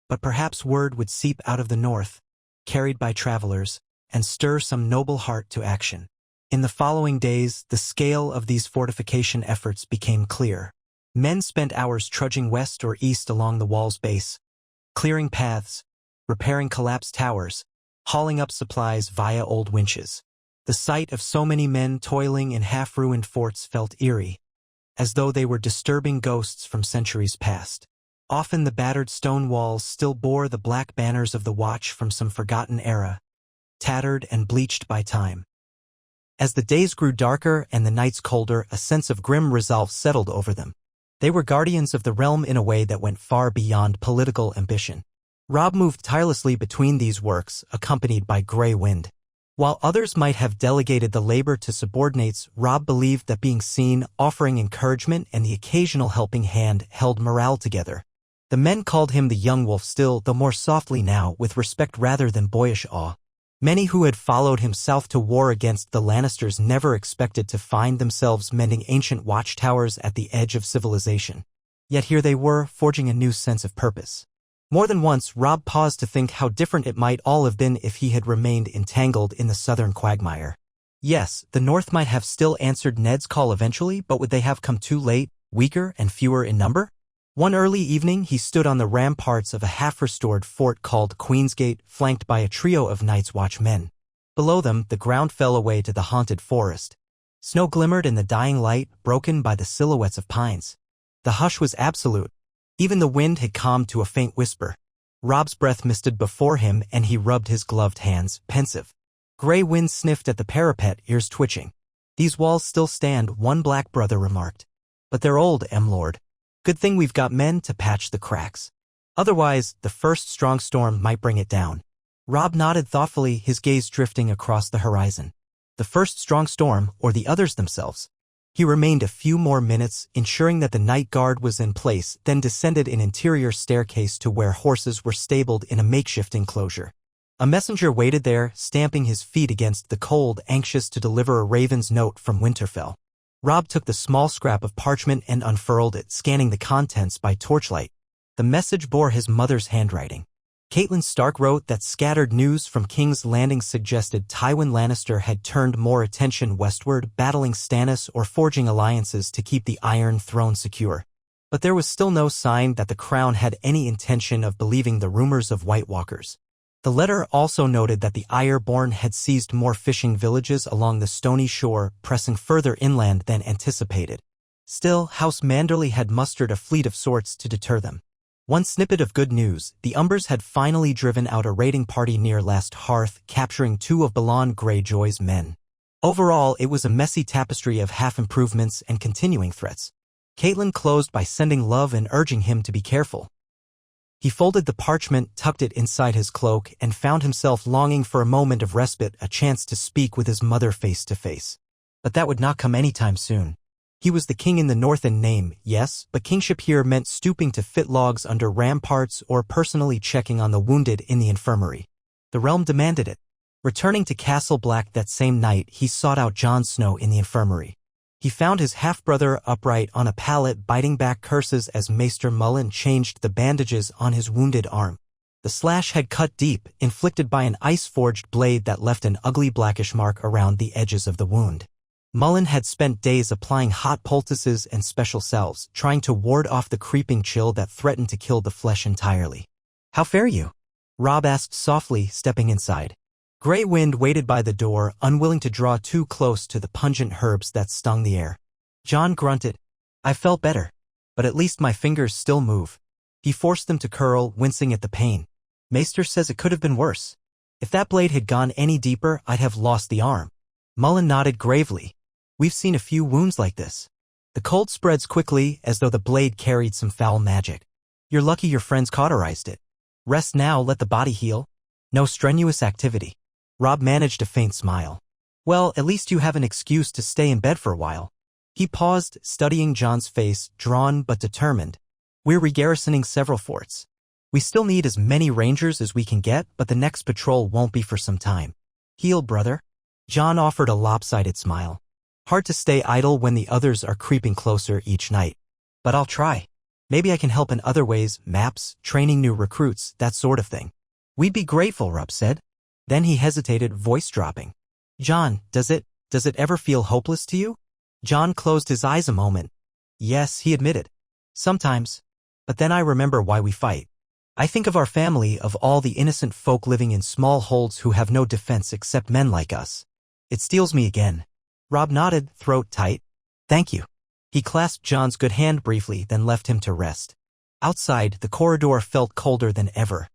But perhaps word would seep out of the north, carried by travelers, and stir some noble heart to action. In the following days, the scale of these fortification efforts became clear. Men spent hours trudging west or east along the wall's base, clearing paths, repairing collapsed towers, hauling up supplies via old winches. The sight of so many men toiling in half-ruined forts felt eerie, as though they were disturbing ghosts from centuries past. Often the battered stone walls still bore the black banners of the Watch from some forgotten era, tattered and bleached by time. As the days grew darker and the nights colder, a sense of grim resolve settled over them. They were guardians of the realm in a way that went far beyond political ambition. Robb moved tirelessly between these works, accompanied by Grey Wind. While others might have delegated the labor to subordinates, Robb believed that being seen, offering encouragement, and the occasional helping hand held morale together. The men called him the young wolf still, though more softly now, with respect rather than boyish awe. Many who had followed him south to war against the Lannisters never expected to find themselves mending ancient watchtowers at the edge of civilization. Yet here they were, forging a new sense of purpose. More than once, Robb paused to think how different it might all have been if he had remained entangled in the southern quagmire. Yes, the North might have still answered Ned's call eventually, but would they have come too late, weaker and fewer in number? One early evening, he stood on the ramparts of a half-restored fort called Queensgate, flanked by a trio of Night's Watch men. Below them, the ground fell away to the haunted forest. Snow glimmered in the dying light, broken by the silhouettes of pines. The hush was absolute. Even the wind had calmed to a faint whisper. Robb's breath misted before him, and he rubbed his gloved hands, pensive. Grey Wind sniffed at the parapet, ears twitching. "These walls still stand," one Black Brother remarked. "But they're old, M-Lord. Good thing we've got men to patch the cracks. Otherwise, the first strong storm might bring it down." Robb nodded thoughtfully, his gaze drifting across the horizon. The first strong storm, or the others themselves? He remained a few more minutes, ensuring that the night guard was in place, then descended an interior staircase to where horses were stabled in a makeshift enclosure. A messenger waited there, stamping his feet against the cold, anxious to deliver a raven's note from Winterfell. Robb took the small scrap of parchment and unfurled it, scanning the contents by torchlight. The message bore his mother's handwriting. Catelyn Stark wrote that scattered news from King's Landing suggested Tywin Lannister had turned more attention westward, battling Stannis or forging alliances to keep the Iron Throne secure. But there was still no sign that the Crown had any intention of believing the rumors of White Walkers. The letter also noted that the Ironborn had seized more fishing villages along the stony shore, pressing further inland than anticipated. Still, House Manderley had mustered a fleet of sorts to deter them. One snippet of good news: the Umbers had finally driven out a raiding party near Last Hearth, capturing 2 of Balon Greyjoy's men. Overall, it was a messy tapestry of half-improvements and continuing threats. Catelyn closed by sending love and urging him to be careful. He folded the parchment, tucked it inside his cloak, and found himself longing for a moment of respite, a chance to speak with his mother face to face. But that would not come anytime soon. He was the king in the north in name, yes, but kingship here meant stooping to fit logs under ramparts or personally checking on the wounded in the infirmary. The realm demanded it. Returning to Castle Black that same night, he sought out Jon Snow in the infirmary. He found his half-brother upright on a pallet, biting back curses as Maester Mullen changed the bandages on his wounded arm. The slash had cut deep, inflicted by an ice-forged blade that left an ugly blackish mark around the edges of the wound. Mullen had spent days applying hot poultices and special salves, trying to ward off the creeping chill that threatened to kill the flesh entirely. "How fare you?" Robb asked softly, stepping inside. Gray Wind waited by the door, unwilling to draw too close to the pungent herbs that stung the air. Jon grunted. I felt better, but at least my fingers still move. He forced them to curl, wincing at the pain. Maester says it could have been worse. If that blade had gone any deeper, I'd have lost the arm. Mullen nodded gravely. We've seen a few wounds like this. The cold spreads quickly, as though the blade carried some foul magic. You're lucky your friends cauterized it. Rest now, let the body heal. No strenuous activity. Robb managed a faint smile. Well, at least you have an excuse to stay in bed for a while. He paused, studying Jon's face, drawn but determined. We're regarrisoning several forts. We still need as many rangers as we can get, but the next patrol won't be for some time. Heal, brother. Jon offered a lopsided smile. Hard to stay idle when the others are creeping closer each night. But I'll try. Maybe I can help in other ways, maps, training new recruits, that sort of thing. We'd be grateful, Robb said. Then he hesitated, voice dropping. Jon, does it ever feel hopeless to you? Jon closed his eyes a moment. Yes, he admitted. Sometimes. But then I remember why we fight. I think of our family, of all the innocent folk living in small holds who have no defense except men like us. It steals me again. Robb nodded, throat tight. Thank you. He clasped Jon's good hand briefly, then left him to rest. Outside, the corridor felt colder than ever.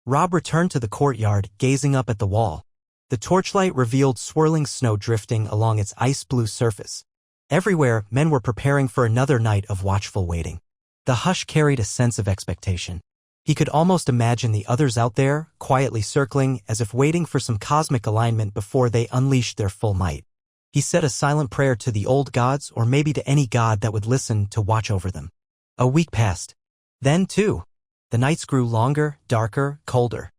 Robb returned to the courtyard, gazing up at the wall. The torchlight revealed swirling snow drifting along its ice-blue surface. Everywhere, men were preparing for another night of watchful waiting. The hush carried a sense of expectation. He could almost imagine the others out there, quietly circling, as if waiting for some cosmic alignment before they unleashed their full might. He said a silent prayer to the old gods, or maybe to any god that would listen to watch over them. A week passed. Then, too, the nights grew longer, darker, colder.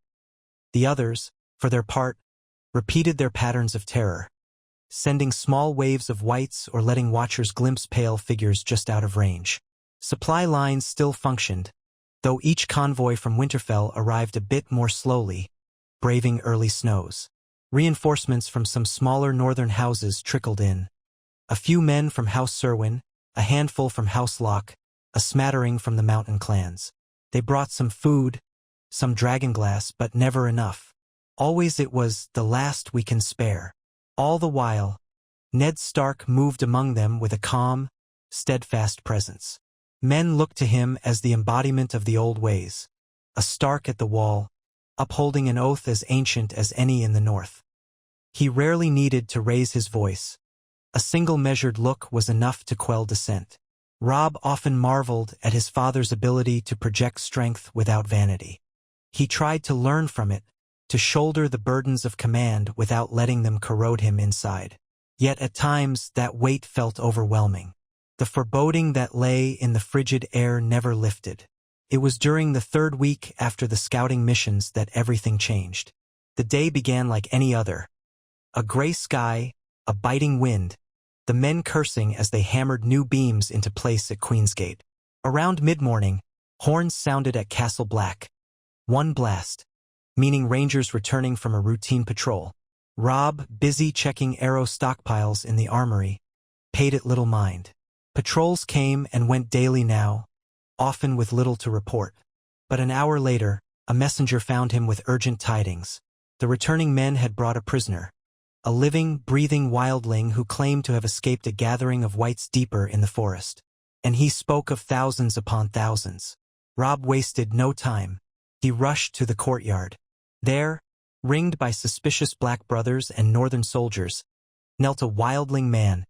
The others, for their part, repeated their patterns of terror, sending small waves of whites or letting watchers glimpse pale figures just out of range. Supply lines still functioned, though each convoy from Winterfell arrived a bit more slowly, braving early snows. Reinforcements from some smaller northern houses trickled in. A few men from House Serwyn, a handful from House Locke, a smattering from the mountain clans. They brought some food, some dragonglass, but never enough. Always it was the last we can spare. All the while, Ned Stark moved among them with a calm, steadfast presence. Men looked to him as the embodiment of the old ways, a Stark at the wall, upholding an oath as ancient as any in the north. He rarely needed to raise his voice. A single measured look was enough to quell dissent. Robb often marveled at his father's ability to project strength without vanity. He tried to learn from it, to shoulder the burdens of command without letting them corrode him inside. Yet at times that weight felt overwhelming. The foreboding that lay in the frigid air never lifted. It was during the third week after the scouting missions that everything changed. The day began like any other. A gray sky, a biting wind, the men cursing as they hammered new beams into place at Queensgate. Around mid-morning, horns sounded at Castle Black. One blast, meaning rangers returning from a routine patrol. Robb, busy checking arrow stockpiles in the armory, paid it little mind. Patrols came and went daily now, often with little to report. But an hour later, a messenger found him with urgent tidings. The returning men had brought a prisoner, a living, breathing wildling who claimed to have escaped a gathering of whites deeper in the forest. And he spoke of thousands upon thousands. Robb wasted no time. He rushed to the courtyard. There, ringed by suspicious black brothers and northern soldiers, knelt a wildling man,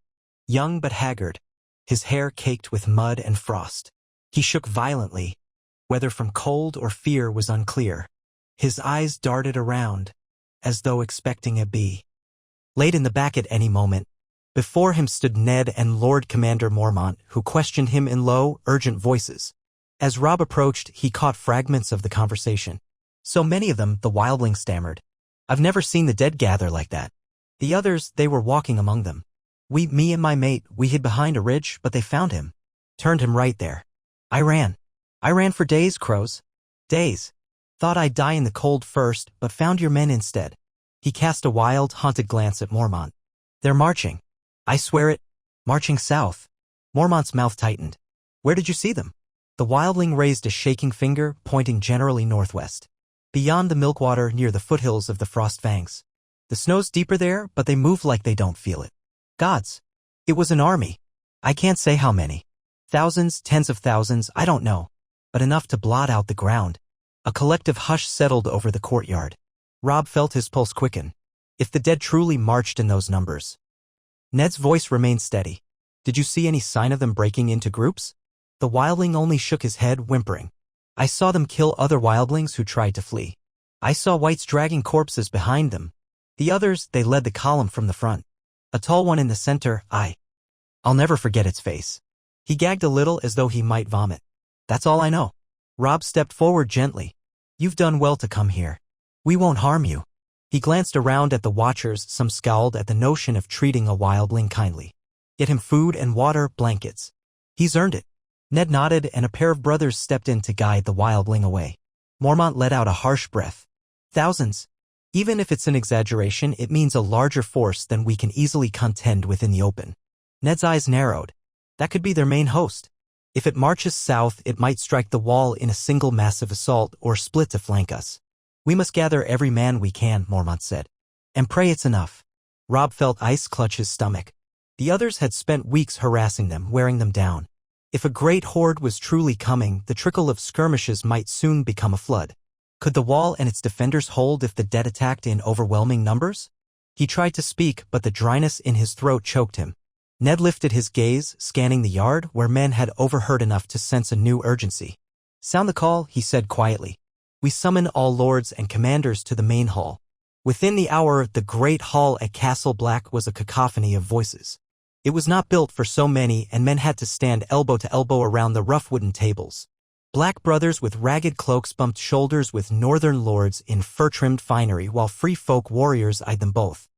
young but haggard, his hair caked with mud and frost. He shook violently, whether from cold or fear was unclear. His eyes darted around, as though expecting a bee. Laid in the back at any moment, before him stood Ned and Lord Commander Mormont, who questioned him in low, urgent voices. As Robb approached, he caught fragments of the conversation. So many of them, the wildling stammered. I've never seen the dead gather like that. The others, they were walking among them. Me and my mate, we hid behind a ridge, but they found him. Turned him right there. I ran. I ran for days, Crows. Days. Thought I'd die in the cold first, but found your men instead. He cast a wild, haunted glance at Mormont. They're marching. I swear it. Marching south. Mormont's mouth tightened. Where did you see them? The wildling raised a shaking finger, pointing generally northwest. Beyond the Milkwater, near the foothills of the Frost Fangs. The snow's deeper there, but they move like they don't feel it. Gods! It was an army. I can't say how many. Thousands, tens of thousands, I don't know. But enough to blot out the ground. A collective hush settled over the courtyard. Robb felt his pulse quicken. If the dead truly marched in those numbers. Ned's voice remained steady. Did you see any sign of them breaking into groups? The wildling only shook his head, whimpering. I saw them kill other wildlings who tried to flee. I saw whites dragging corpses behind them. The others, they led the column from the front. A tall one in the center, I'll never forget its face. He gagged a little as though he might vomit. That's all I know. Robb stepped forward gently. You've done well to come here. We won't harm you. He glanced around at the watchers, some scowled at the notion of treating a wildling kindly. Get him food and water, blankets. He's earned it. Ned nodded and a pair of brothers stepped in to guide the wildling away. Mormont let out a harsh breath. Thousands. Even if it's an exaggeration, it means a larger force than we can easily contend with in the open. Ned's eyes narrowed. That could be their main host. If it marches south, it might strike the wall in a single massive assault or split to flank us. We must gather every man we can, Mormont said. And pray it's enough. Robb felt ice clutch his stomach. The others had spent weeks harassing them, wearing them down. If a great horde was truly coming, the trickle of skirmishes might soon become a flood. Could the wall and its defenders hold if the dead attacked in overwhelming numbers? He tried to speak, but the dryness in his throat choked him. Ned lifted his gaze, scanning the yard where men had overheard enough to sense a new urgency. Sound the call, he said quietly. We summon all lords and commanders to the main hall. Within the hour, the great hall at Castle Black was a cacophony of voices. It was not built for so many, and men had to stand elbow to elbow around the rough wooden tables. Black brothers with ragged cloaks bumped shoulders with northern lords in fur-trimmed finery, while free folk warriors eyed them both.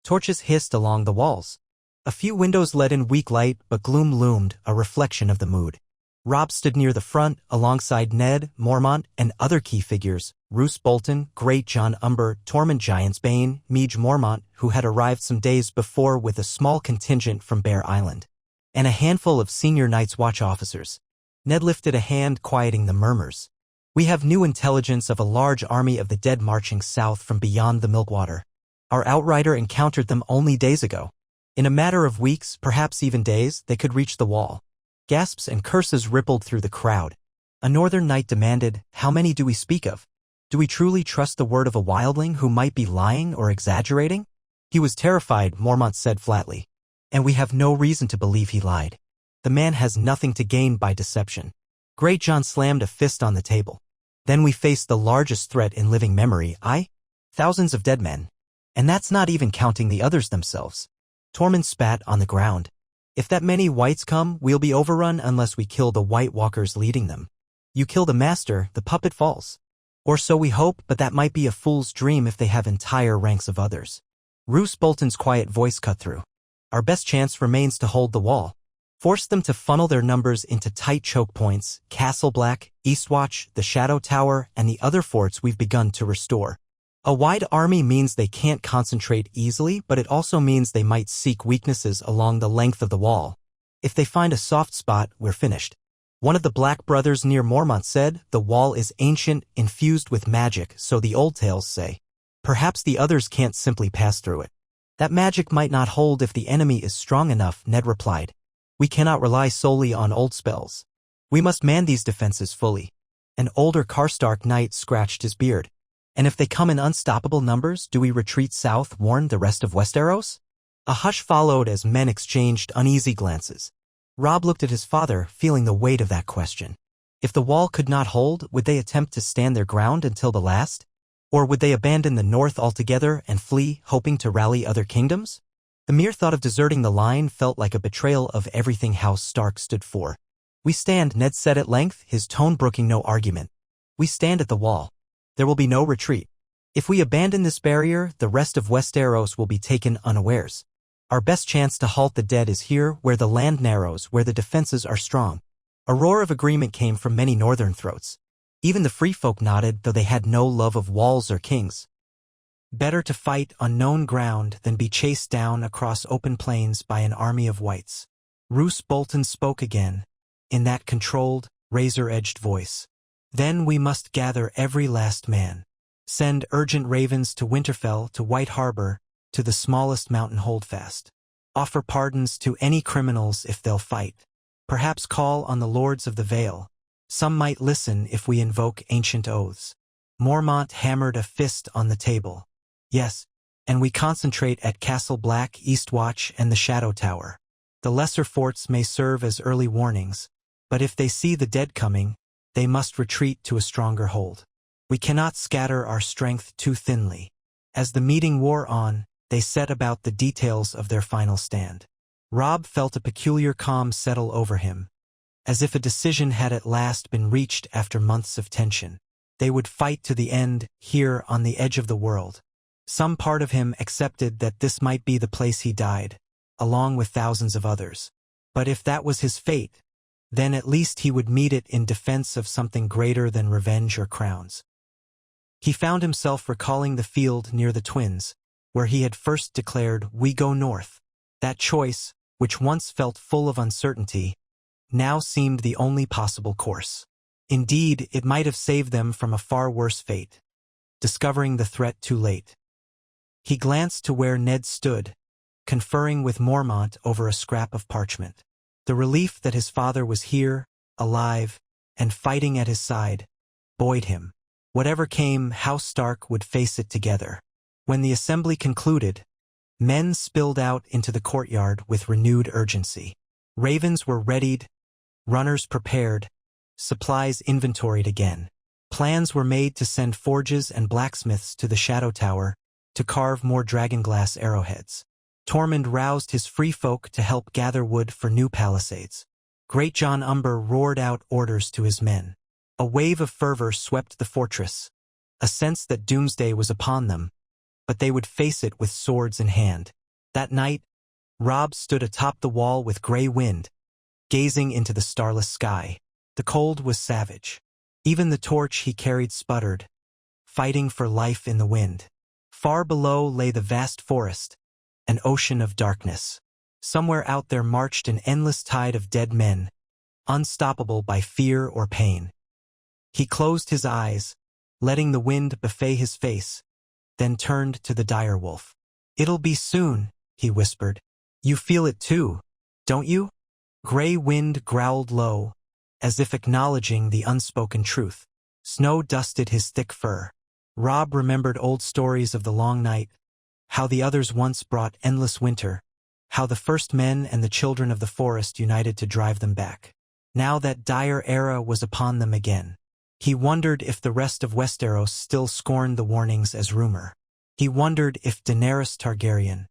Torches hissed along the walls. A few windows let in weak light, but gloom loomed, a reflection of the mood. Robb stood near the front, alongside Ned, Mormont, and other key figures, Roose Bolton, Great John Umber, Tormund Giantsbane, Meege Mormont, who had arrived some days before with a small contingent from Bear Island, and a handful of senior Night's Watch officers. Ned lifted a hand, quieting the murmurs. We have new intelligence of a large army of the dead marching south from beyond the Milkwater. Our outrider encountered them only days ago. In a matter of weeks, perhaps even days, they could reach the wall. Gasps and curses rippled through the crowd. A northern knight demanded, how many do we speak of? Do we truly trust the word of a wildling who might be lying or exaggerating? He was terrified, Mormont said flatly. And we have no reason to believe he lied. The man has nothing to gain by deception. Great John slammed a fist on the table. Then we face the largest threat in living memory, thousands of dead men. And that's not even counting the others themselves. Tormund spat on the ground. If that many whites come, we'll be overrun unless we kill the White Walkers leading them. You kill the master, the puppet falls. Or so we hope, but that might be a fool's dream if they have entire ranks of others. Roose Bolton's quiet voice cut through. Our best chance remains to hold the wall. Force them to funnel their numbers into tight choke points, Castle Black, Eastwatch, the Shadow Tower, and the other forts we've begun to restore. A wide army means they can't concentrate easily, but it also means they might seek weaknesses along the length of the wall. If they find a soft spot, we're finished. One of the Black brothers near Mormont said, the wall is ancient, infused with magic, so the old tales say. Perhaps the others can't simply pass through it. That magic might not hold if the enemy is strong enough, Ned replied. We cannot rely solely on old spells. We must man these defenses fully. An older Karstark knight scratched his beard. And if they come in unstoppable numbers, do we retreat south, warn the rest of Westeros? A hush followed as men exchanged uneasy glances. Robb looked at his father, feeling the weight of that question. If the wall could not hold, would they attempt to stand their ground until the last? Or would they abandon the north altogether and flee, hoping to rally other kingdoms? The mere thought of deserting the line felt like a betrayal of everything House Stark stood for. We stand, Ned said at length, his tone brooking no argument. We stand at the wall. There will be no retreat. If we abandon this barrier, the rest of Westeros will be taken unawares. Our best chance to halt the dead is here, where the land narrows, where the defenses are strong. A roar of agreement came from many northern throats. Even the free folk nodded, though they had no love of walls or kings. Better to fight on known ground than be chased down across open plains by an army of whites. Roose Bolton spoke again, in that controlled, razor-edged voice. Then we must gather every last man. Send urgent ravens to Winterfell, to White Harbor, to the smallest mountain holdfast. Offer pardons to any criminals if they'll fight. Perhaps call on the lords of the Vale. Some might listen if we invoke ancient oaths. Mormont hammered a fist on the table. Yes, and we concentrate at Castle Black, Eastwatch, and the Shadow Tower. The lesser forts may serve as early warnings, but if they see the dead coming, they must retreat to a stronger hold. We cannot scatter our strength too thinly. As the meeting wore on, they set about the details of their final stand. Robb felt a peculiar calm settle over him, as if a decision had at last been reached after months of tension. They would fight to the end, here on the edge of the world. Some part of him accepted that this might be the place he died, along with thousands of others. But if that was his fate, then at least he would meet it in defense of something greater than revenge or crowns. He found himself recalling the field near the Twins, where he had first declared, "We go north." That choice, which once felt full of uncertainty, now seemed the only possible course. Indeed, it might have saved them from a far worse fate, discovering the threat too late. He glanced to where Ned stood, conferring with Mormont over a scrap of parchment. The relief that his father was here, alive, and fighting at his side, buoyed him. Whatever came, House Stark would face it together. When the assembly concluded, men spilled out into the courtyard with renewed urgency. Ravens were readied, runners prepared, supplies inventoried again. Plans were made to send forges and blacksmiths to the Shadow Tower to carve more dragonglass arrowheads. Tormund roused his free folk to help gather wood for new palisades. Great John Umber roared out orders to his men. A wave of fervor swept the fortress, a sense that doomsday was upon them, but they would face it with swords in hand. That night, Robb stood atop the wall with Grey Wind, gazing into the starless sky. The cold was savage. Even the torch he carried sputtered, fighting for life in the wind. Far below lay the vast forest, an ocean of darkness. Somewhere out there marched an endless tide of dead men, unstoppable by fear or pain. He closed his eyes, letting the wind buffet his face, then turned to the direwolf. "It'll be soon," he whispered. "You feel it too, don't you?" Grey Wind growled low, as if acknowledging the unspoken truth. Snow dusted his thick fur. Robb remembered old stories of the long night, how the others once brought endless winter, how the first men and the children of the forest united to drive them back. Now that dire era was upon them again. He wondered if the rest of Westeros still scorned the warnings as rumor. He wondered if Daenerys Targaryen,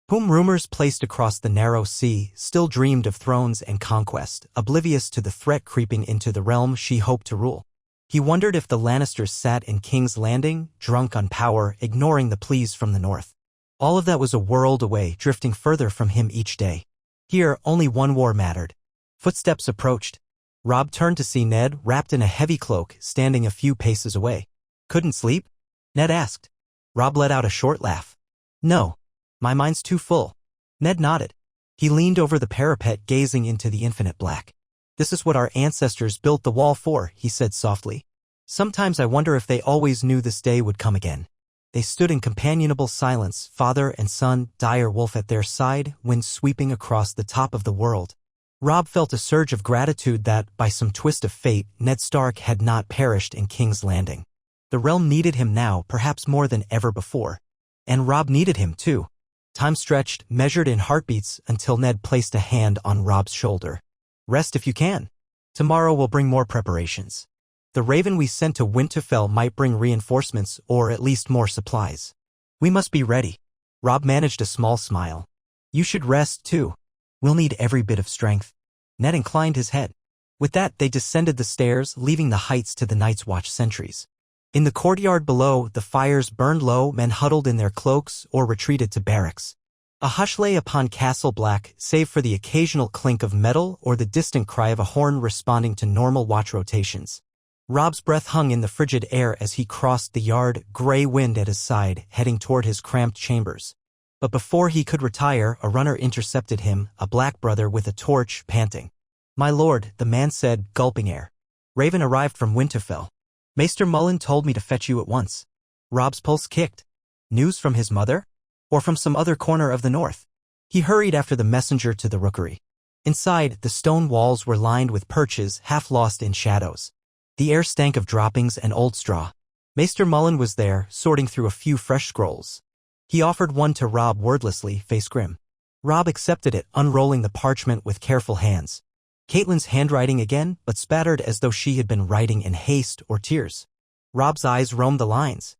whom rumors placed across the narrow sea, still dreamed of thrones and conquest, oblivious to the threat creeping into the realm she hoped to rule. He wondered if the Lannisters sat in King's Landing, drunk on power, ignoring the pleas from the north. All of that was a world away, drifting further from him each day. Here, only one war mattered. Footsteps approached. Robb turned to see Ned, wrapped in a heavy cloak, standing a few paces away. "Couldn't sleep?" Ned asked. Robb let out a short laugh. "No. My mind's too full." Ned nodded. He leaned over the parapet, gazing into the infinite black. "This is what our ancestors built the wall for," he said softly. "Sometimes I wonder if they always knew this day would come again." They stood in companionable silence, father and son, dire wolf at their side, wind sweeping across the top of the world. Robb felt a surge of gratitude that, by some twist of fate, Ned Stark had not perished in King's Landing. The realm needed him now, perhaps more than ever before. And Robb needed him, too. Time stretched, measured in heartbeats, until Ned placed a hand on Robb's shoulder. "Rest if you can. Tomorrow will bring more preparations. The raven we sent to Winterfell might bring reinforcements, or at least more supplies. We must be ready." Robb managed a small smile. "You should rest, too. We'll need every bit of strength." Ned inclined his head. With that, they descended the stairs, leaving the heights to the Night's Watch sentries. In the courtyard below, the fires burned low, men huddled in their cloaks or retreated to barracks. A hush lay upon Castle Black, save for the occasional clink of metal or the distant cry of a horn responding to normal watch rotations. Robb's breath hung in the frigid air as he crossed the yard, Grey Wind at his side, heading toward his cramped chambers. But before he could retire, a runner intercepted him, a black brother with a torch, panting. "My lord," the man said, gulping air. "Raven arrived from Winterfell. Maester Mullen told me to fetch you at once." Rob's pulse kicked. News from his mother? Or from some other corner of the north? He hurried after the messenger to the rookery. Inside, the stone walls were lined with perches half lost in shadows. The air stank of droppings and old straw. Maester Mullen was there, sorting through a few fresh scrolls. He offered one to Rob wordlessly, face grim. Rob accepted it, unrolling the parchment with careful hands. Caitlin's handwriting again, but spattered as though she had been writing in haste or tears. Rob's eyes roamed the lines.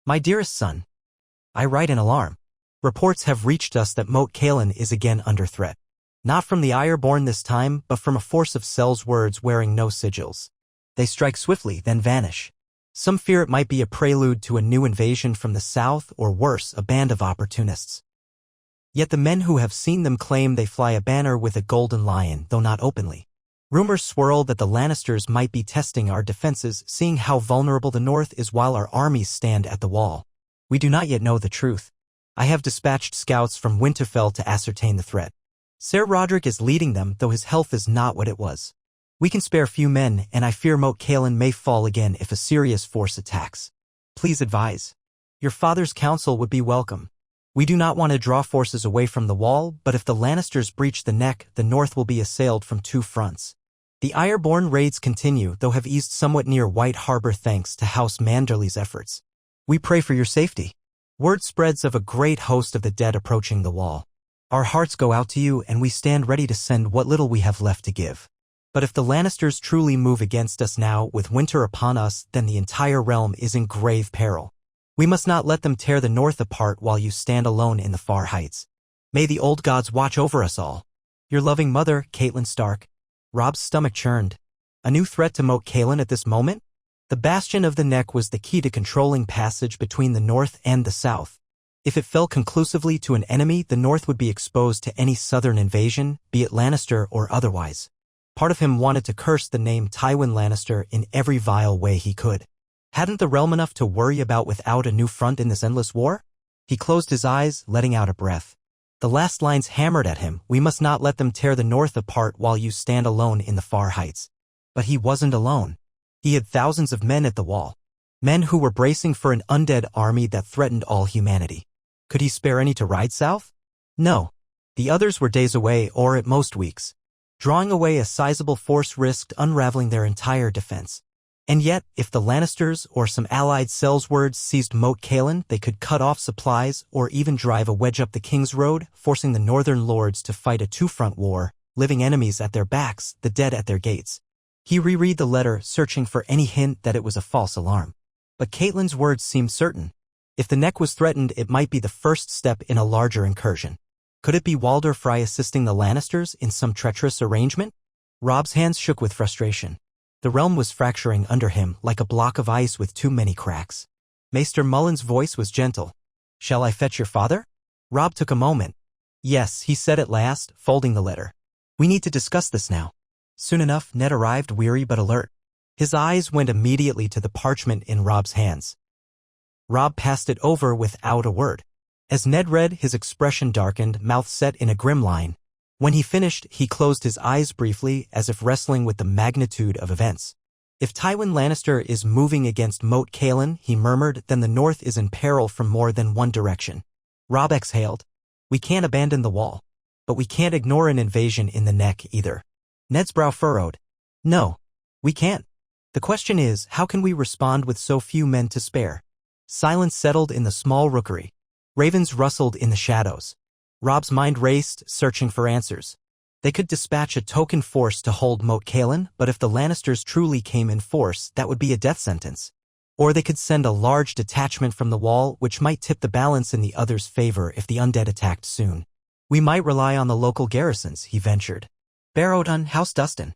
My dearest son. I write in alarm. Reports have reached us that Moat Cailin is again under threat. Not from the Ironborn this time, but from a force of Sel's words wearing no sigils. They strike swiftly, then vanish. Some fear it might be a prelude to a new invasion from the south, or worse, a band of opportunists. Yet the men who have seen them claim they fly a banner with a golden lion, though not openly. Rumors swirl that the Lannisters might be testing our defenses, seeing how vulnerable the north is while our armies stand at the wall. We do not yet know the truth. I have dispatched scouts from Winterfell to ascertain the threat. Ser Roderick is leading them, though his health is not what it was. We can spare few men, and I fear Moat Cailin may fall again if a serious force attacks. Please advise. Your father's counsel would be welcome. We do not want to draw forces away from the wall, but if the Lannisters breach the neck, the north will be assailed from two fronts. The Ironborn raids continue, though have eased somewhat near White Harbor thanks to House Manderley's efforts. We pray for your safety. Word spreads of a great host of the dead approaching the wall. Our hearts go out to you, and we stand ready to send what little we have left to give. But if the Lannisters truly move against us now, with winter upon us, then the entire realm is in grave peril. We must not let them tear the north apart while you stand alone in the far heights. May the old gods watch over us all. Your loving mother, Caitlin Stark. Rob's stomach churned. A new threat to Moat Cailin at this moment? The Bastion of the Neck was the key to controlling passage between the north and the south. If it fell conclusively to an enemy, the north would be exposed to any southern invasion, be it Lannister or otherwise. Part of him wanted to curse the name Tywin Lannister in every vile way he could. Hadn't the realm enough to worry about without a new front in this endless war? He closed his eyes, letting out a breath. The last lines hammered at him, we must not let them tear the north apart while you stand alone in the far heights. But he wasn't alone. He had thousands of men at the wall. Men who were bracing for an undead army that threatened all humanity. Could he spare any to ride south? No. The others were days away, or at most weeks. Drawing away a sizable force risked unraveling their entire defense. And yet, if the Lannisters or some allied Sel's-words seized Moat Cailin, they could cut off supplies or even drive a wedge up the King's Road, forcing the northern lords to fight a two-front war, living enemies at their backs, the dead at their gates. He reread the letter, searching for any hint that it was a false alarm. But Caitlin's words seemed certain. If the neck was threatened, it might be the first step in a larger incursion. Could it be Walder Frey assisting the Lannisters in some treacherous arrangement? Rob's hands shook with frustration. The realm was fracturing under him like a block of ice with too many cracks. Maester Mullen's voice was gentle. Shall I fetch your father? Rob took a moment. Yes, he said at last, folding the letter. We need to discuss this now. Soon enough, Ned arrived, weary but alert. His eyes went immediately to the parchment in Rob's hands. Rob passed it over without a word. As Ned read, his expression darkened, mouth set in a grim line. When he finished, he closed his eyes briefly, as if wrestling with the magnitude of events. If Tywin Lannister is moving against Moat Cailin, he murmured, then the north is in peril from more than one direction. Rob exhaled. We can't abandon the wall. But we can't ignore an invasion in the neck either. Ned's brow furrowed. No, we can't. The question is, how can we respond with so few men to spare? Silence settled in the small rookery. Ravens rustled in the shadows. Rob's mind raced, searching for answers. They could dispatch a token force to hold Moat Cailin, but if the Lannisters truly came in force, that would be a death sentence. Or they could send a large detachment from the wall, which might tip the balance in the other's favor if the undead attacked soon. We might rely on the local garrisons, he ventured. Barrowdon, House Dustin.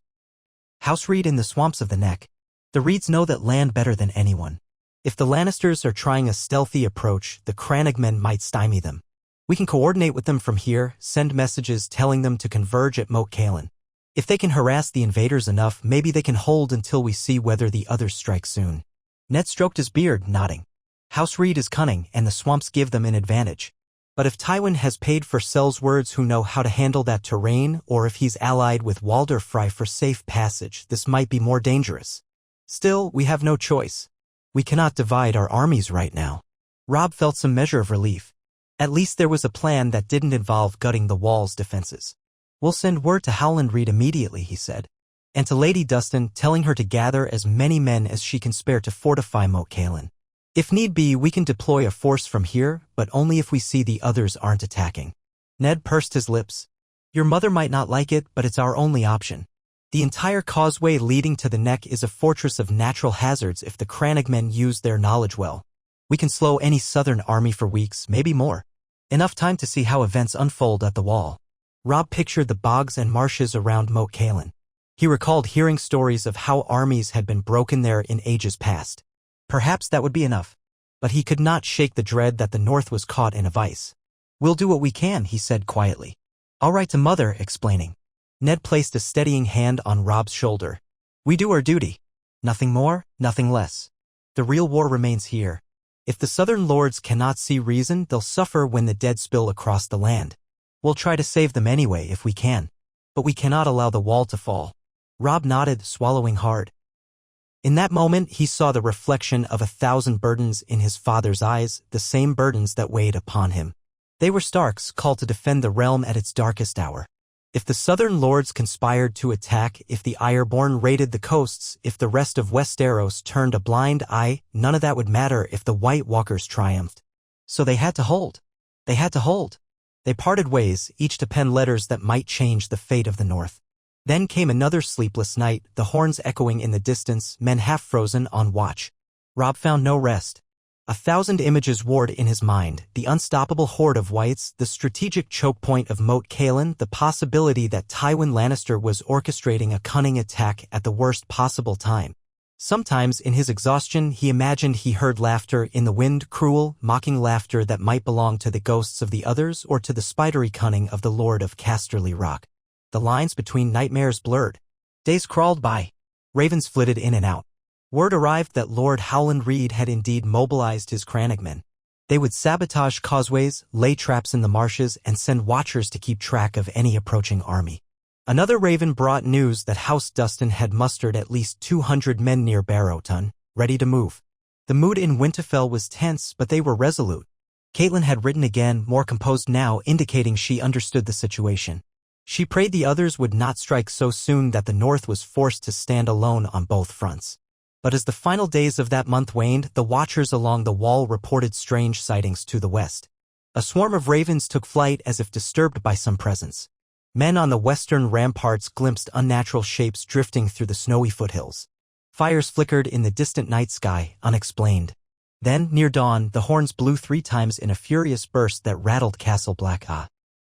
House Reed in the swamps of the Neck. The Reeds know that land better than anyone. If the Lannisters are trying a stealthy approach, the Crannogmen might stymie them. We can coordinate with them from here, send messages telling them to converge at Moat Cailin. If they can harass the invaders enough, maybe they can hold until we see whether the others strike soon. Ned stroked his beard, nodding. House Reed is cunning, and the swamps give them an advantage. But if Tywin has paid for Sel's-words who know how to handle that terrain, or if he's allied with Walder Frey for safe passage, this might be more dangerous. Still, we have no choice. We cannot divide our armies right now. Robb felt some measure of relief. At least there was a plan that didn't involve gutting the wall's defenses. We'll send word to Howland Reed immediately, he said. And to Lady Dustin, telling her to gather as many men as she can spare to fortify Moat Cailin. If need be, we can deploy a force from here, but only if we see the others aren't attacking. Ned pursed his lips. Your mother might not like it, but it's our only option. The entire causeway leading to the neck is a fortress of natural hazards if the Crannogmen use their knowledge well. We can slow any southern army for weeks, maybe more. Enough time to see how events unfold at the wall. Robb pictured the bogs and marshes around Moat Cailin. He recalled hearing stories of how armies had been broken there in ages past. Perhaps that would be enough. But he could not shake the dread that the North was caught in a vice. We'll do what we can, he said quietly. I'll write to Mother, explaining. Ned placed a steadying hand on Robb's shoulder. We do our duty. Nothing more, nothing less. The real war remains here. If the Southern Lords cannot see reason, they'll suffer when the dead spill across the land. We'll try to save them anyway if we can. But we cannot allow the wall to fall. Robb nodded, swallowing hard. In that moment, he saw the reflection of 1,000 burdens in his father's eyes, the same burdens that weighed upon him. They were Starks, called to defend the realm at its darkest hour. If the Southern Lords conspired to attack, if the Ironborn raided the coasts, if the rest of Westeros turned a blind eye, none of that would matter if the White Walkers triumphed. So they had to hold. They had to hold. They parted ways, each to pen letters that might change the fate of the North. Then came another sleepless night, the horns echoing in the distance, men half-frozen on watch. Robb found no rest. 1,000 images warred in his mind, the unstoppable horde of whites, the strategic choke point of Moat Cailin, the possibility that Tywin Lannister was orchestrating a cunning attack at the worst possible time. Sometimes, in his exhaustion, he imagined he heard laughter in the wind, cruel, mocking laughter that might belong to the ghosts of the others or to the spidery cunning of the Lord of Casterly Rock. The lines between nightmares blurred. Days crawled by. Ravens flitted in and out. Word arrived that Lord Howland Reed had indeed mobilized his Crannogmen. They would sabotage causeways, lay traps in the marshes, and send watchers to keep track of any approaching army. Another raven brought news that House Dustin had mustered at least 200 men near Barrowton, ready to move. The mood in Winterfell was tense, but they were resolute. Caitlin had written again, more composed now, indicating she understood the situation. She prayed the others would not strike so soon that the North was forced to stand alone on both fronts. But as the final days of that month waned, the watchers along the wall reported strange sightings to the west. A swarm of ravens took flight as if disturbed by some presence. Men on the western ramparts glimpsed unnatural shapes drifting through the snowy foothills. Fires flickered in the distant night sky, unexplained. Then, near dawn, the horns blew 3 times in a furious burst that rattled Castle Black.